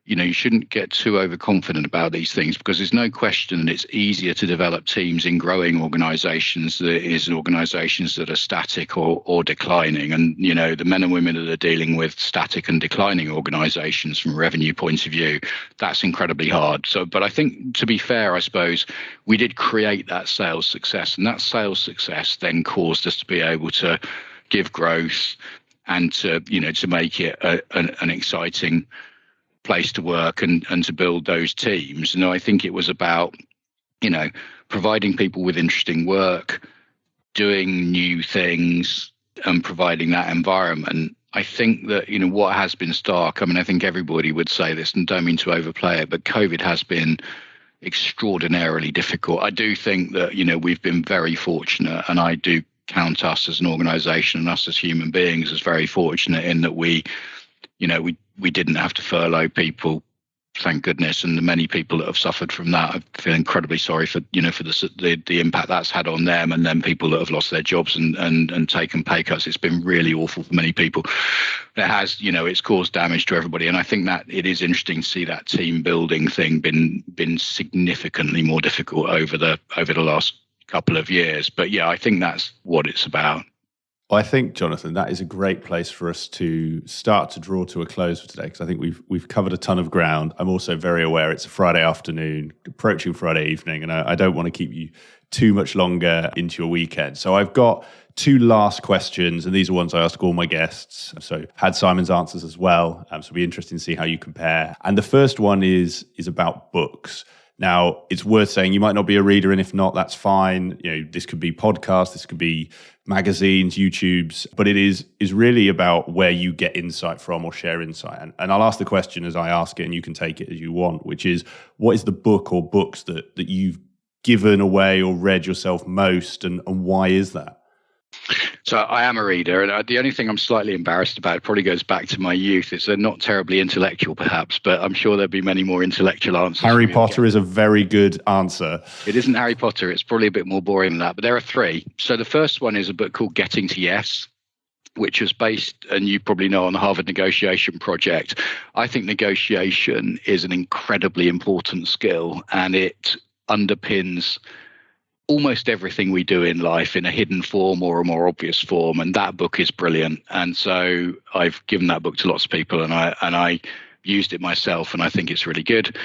you shouldn't get too overconfident about these things, because there's no question that it's easier to develop teams in growing organizations than it is in organizations that are static or declining. And, the men and women that are dealing with static and declining organizations from a revenue point of view, that's incredibly hard. So, but I think, to be fair, I suppose we did create that sales success, and that sales success then caused us to be able to give growth and to make it an exciting place to work and to build those teams. And I think it was about, providing people with interesting work, doing new things, and providing that environment. I think that, what has been stark, I think everybody would say this, and don't mean to overplay it, but COVID has been extraordinarily difficult. I do think that, we've been very fortunate, and I do count us as an organization and us as human beings as very fortunate in that we didn't have to furlough people, thank goodness, and the many people that have suffered from that, I feel incredibly sorry for the impact that's had on them, and then people that have lost their jobs and taken pay cuts. It's been really awful for many people. It has, it's caused damage to everybody, and I think that it is interesting to see that team building thing been significantly more difficult over the last couple of years. But yeah, I think that's what it's about. Well, I think, Jonathan, that is a great place for us to start to draw to a close for today, because I think we've covered a ton of ground. I'm also very aware it's a Friday afternoon, approaching Friday evening, and I don't want to keep you too much longer into your weekend. So I've got two last questions, and these are ones I ask all my guests. So had Simon's answers as well, so it'll be interesting to see how you compare. And the first one is about books. Now, it's worth saying you might not be a reader, and if not, that's fine. This could be podcasts, this could be magazines, YouTubes, but it is really about where you get insight from or share insight. And I'll ask the question as I ask it, and you can take it as you want, which is, what is the book or books that you've given away or read yourself most, and why is that? So I am a reader, and the only thing I'm slightly embarrassed about probably goes back to my youth. It's not terribly intellectual, perhaps, but I'm sure there'll be many more intellectual answers. Harry Potter is a very good answer. It isn't Harry Potter. It's probably a bit more boring than that, but there are three. So the first one is a book called Getting to Yes, which was based, and you probably know, on the Harvard Negotiation Project. I think negotiation is an incredibly important skill, and it underpins almost everything we do in life in a hidden form or a more obvious form. And that book is brilliant. And so I've given that book to lots of people, and I used it myself, and I think it's really good.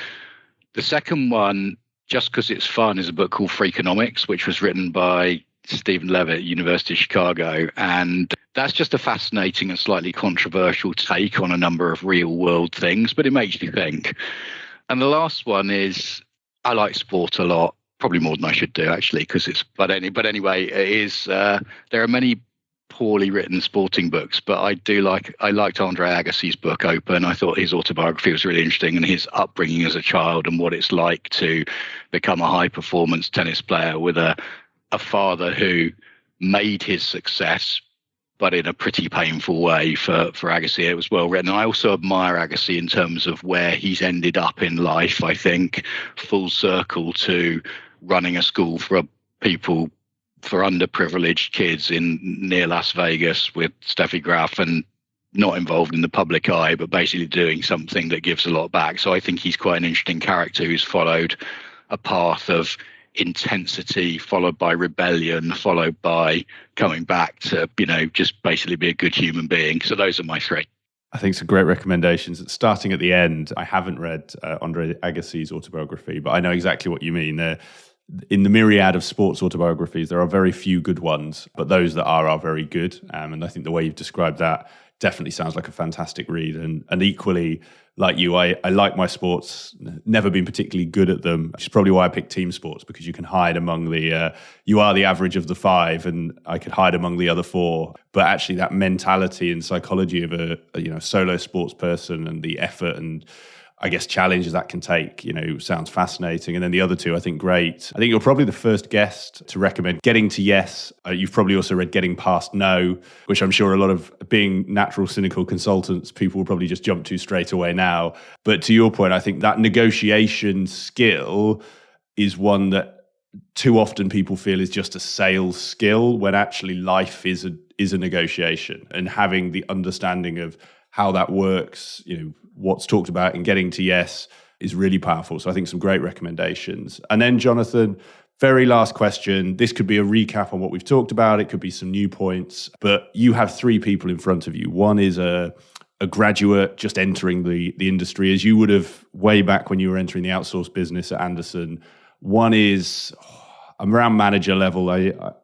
The second one, just because it's fun, is a book called Freakonomics, which was written by Stephen Levitt, University of Chicago. And that's just a fascinating and slightly controversial take on a number of real world things, but it makes you think. And the last one is, I like sport a lot. Probably more than I should do, actually, because but anyway, it is. There are many poorly written sporting books, but I liked Andre Agassi's book Open. I thought his autobiography was really interesting, and his upbringing as a child and what it's like to become a high performance tennis player with a father who made his success, but in a pretty painful way for Agassi. It was well written. I also admire Agassi in terms of where he's ended up in life. I think full circle to running a school for people, for underprivileged kids near Las Vegas with Steffi Graf, and not involved in the public eye, but basically doing something that gives a lot back. So I think he's quite an interesting character who's followed a path of intensity, followed by rebellion, followed by coming back to, just basically be a good human being. So those are my three. I think some great recommendations. Starting at the end, I haven't read Andre Agassi's autobiography, but I know exactly what you mean. In the myriad of sports autobiographies, there are very few good ones, but those that are very good. And I think the way you've described that definitely sounds like a fantastic read. And equally, like you, I like my sports, never been particularly good at them, which is probably why I picked team sports, because you can hide among you are the average of the five, and I could hide among the other four. But actually that mentality and psychology of a solo sports person, and the effort and I guess challenges that can take, sounds fascinating. And then the other two, I think, great. I think you're probably the first guest to recommend Getting to Yes. You've probably also read Getting Past No, which I'm sure a lot of, being natural, cynical consultants, people will probably just jump to straight away now. But to your point, I think that negotiation skill is one that too often people feel is just a sales skill, when actually life is a negotiation, and having the understanding of how that works, what's talked about in Getting to Yes is really powerful. So I think some great recommendations. And then, Jonathan, very last question. This could be a recap on what we've talked about. It could be some new points, but you have three people in front of you. One is a graduate just entering the industry, as you would have way back when you were entering the outsource business at Anderson. One is I'm around manager level.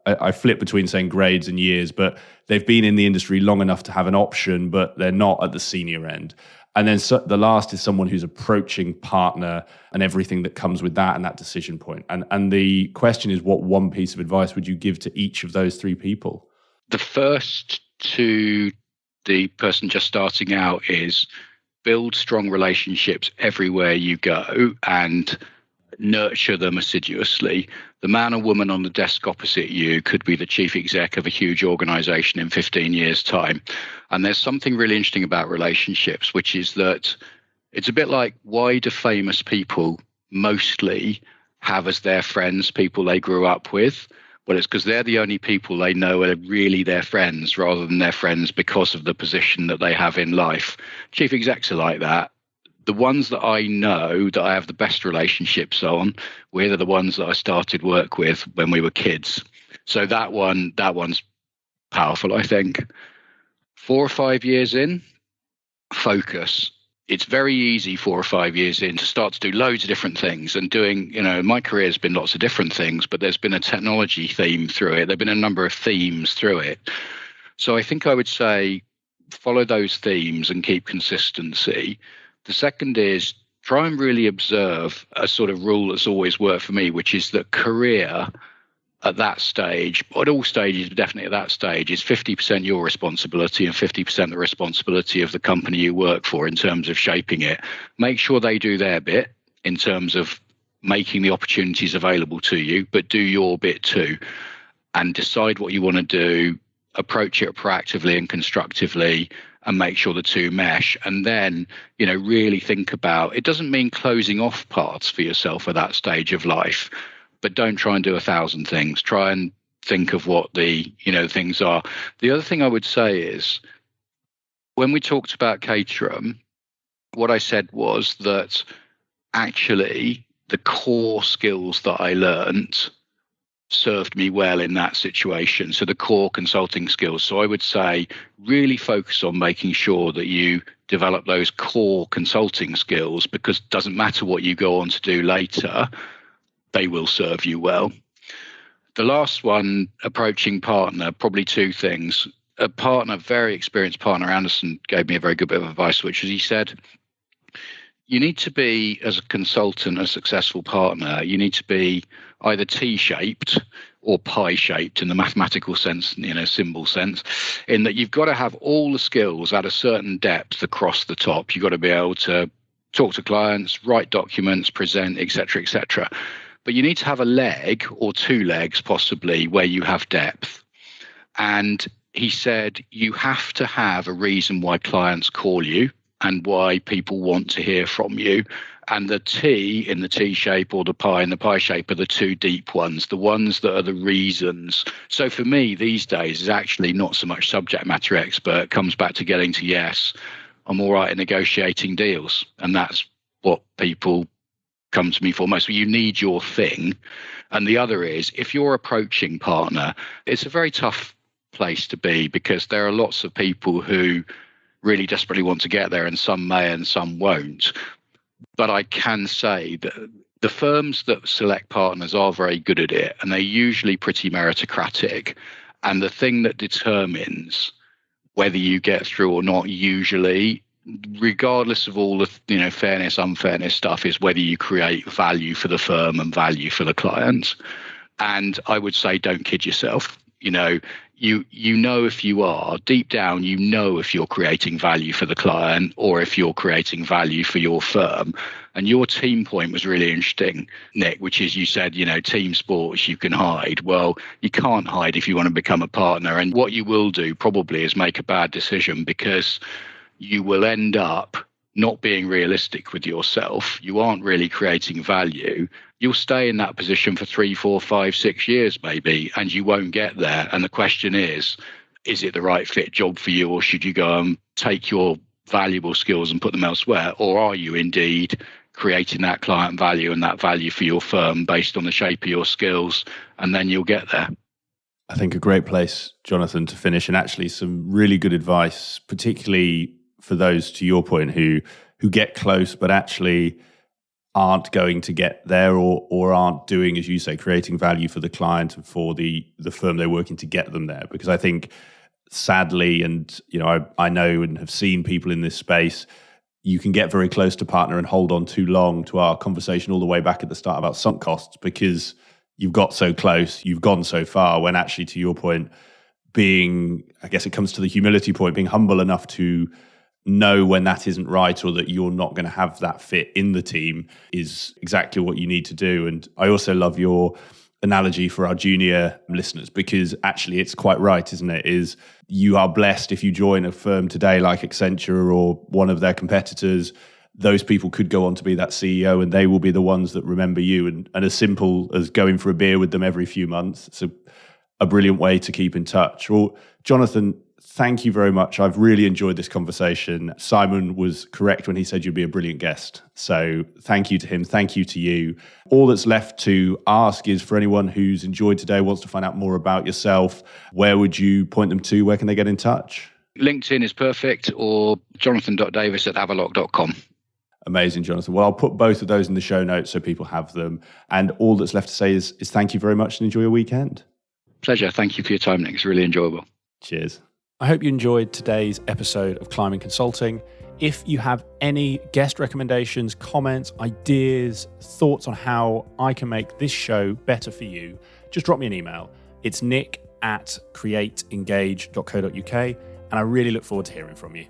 I flip between saying grades and years, but they've been in the industry long enough to have an option, but they're not at the senior end. And then the last is someone who's approaching partner and everything that comes with that and that decision point. And the question is, what one piece of advice would you give to each of those three people? The first to the person just starting out is build strong relationships everywhere you go and nurture them assiduously. The man or woman on the desk opposite you could be the chief exec of a huge organization in 15 years' time. And there's something really interesting about relationships, which is that it's a bit like, why do famous people mostly have as their friends people they grew up with? Well, it's because they're the only people they know are really their friends, rather than their friends because of the position that they have in life. Chief execs are like that. The ones that I know that I have the best relationships on, we're the ones that I started work with when we were kids. So that one's powerful, I think. 4 or 5 years in, focus. It's very easy 4 or 5 years in to start to do loads of different things and doing, my career has been lots of different things, but there's been a technology theme through it. There've been a number of themes through it. So I think I would say follow those themes and keep consistency. The second is try and really observe a sort of rule that's always worked for me, which is that career at that stage, at all stages, but definitely at that stage, is 50% your responsibility and 50% the responsibility of the company you work for in terms of shaping it. Make sure they do their bit in terms of making the opportunities available to you, but do your bit too, and decide what you want to do approach it proactively and constructively and make sure the two mesh. And then, really think about, it doesn't mean closing off parts for yourself at that stage of life, but don't try and do 1,000 things. Try and think of what the, things are. The other thing I would say is, when we talked about Caterham, what I said was that actually the core skills that I learned served me well in that situation. So the core consulting skills. So I would say really focus on making sure that you develop those core consulting skills, because it doesn't matter what you go on to do later, they will serve you well. The last one, approaching partner, probably two things. A partner, very experienced partner, Anderson, gave me a very good bit of advice, which is, he said, you need to be, as a consultant, a successful partner, you need to be either T-shaped or pie-shaped in the mathematical sense, symbol sense, in that you've got to have all the skills at a certain depth across the top. You've got to be able to talk to clients, write documents, present, etc., etc. But you need to have a leg or two legs possibly where you have depth. And he said, you have to have a reason why clients call you and why people want to hear from you. And the T in the T shape or the pie in the pie shape are the two deep ones, the ones that are the reasons. So for me these days is actually not so much subject matter expert, it comes back to getting to yes, I'm all right at negotiating deals. And that's what people come to me for most. You need your thing. And the other is, if you're approaching partner, it's a very tough place to be, because there are lots of people who really desperately want to get there, and some may and some won't. But I can say that the firms that select partners are very good at it, and they're usually pretty meritocratic. And the thing that determines whether you get through or not, usually, regardless of all the fairness, unfairness stuff, is whether you create value for the firm and value for the client. And I would say, don't kid yourself. You know if you are deep down, if you're creating value for the client or if you're creating value for your firm. And your team point was really interesting, Nick, which is, you said, team sports, you can hide. Well, you can't hide if you want to become a partner. And what you will do probably is make a bad decision, because you will end up not being realistic with yourself. You aren't really creating value. You'll stay in that position for 3, 4, 5, 6 years maybe, and you won't get there. And the question is it the right fit job for you, or should you go and take your valuable skills and put them elsewhere? Or are you indeed creating that client value and that value for your firm based on the shape of your skills? And then you'll get there. I think a great place, Jonathan, to finish, and actually some really good advice, particularly for those, to your point, who get close but actually aren't going to get there, or aren't doing, as you say, creating value for the client and for the firm they're working to get them there. Because I think, sadly, and I know and have seen people in this space, you can get very close to partner and hold on too long, to our conversation all the way back at the start about sunk costs, because you've got so close, you've gone so far, when actually, to your point, I guess it comes to the humility point, being humble enough to know when that isn't right, or that you're not going to have that fit in the team, is exactly what you need to do. And I also love your analogy for our junior listeners, because actually it's quite right, isn't it? Is you are blessed if you join a firm today like Accenture or one of their competitors. Those people could go on to be that CEO, and they will be the ones that remember you. And as simple as going for a beer with them every few months, it's a brilliant way to keep in touch. Well, Jonathan, thank you very much. I've really enjoyed this conversation. Simon was correct when he said you'd be a brilliant guest. So thank you to him. Thank you to you. All that's left to ask is, for anyone who's enjoyed today, wants to find out more about yourself, where would you point them to? Where can they get in touch? LinkedIn is perfect, or jonathan.davis@avaloq.com. Amazing, Jonathan. Well, I'll put both of those in the show notes so people have them. And all that's left to say is thank you very much, and enjoy your weekend. Pleasure. Thank you for your time, Nick. It's really enjoyable. Cheers. I hope you enjoyed today's episode of Climbing Consulting. If you have any guest recommendations, comments, ideas, thoughts on how I can make this show better for you, just drop me an email. It's nick@createengage.co.uk, and I really look forward to hearing from you.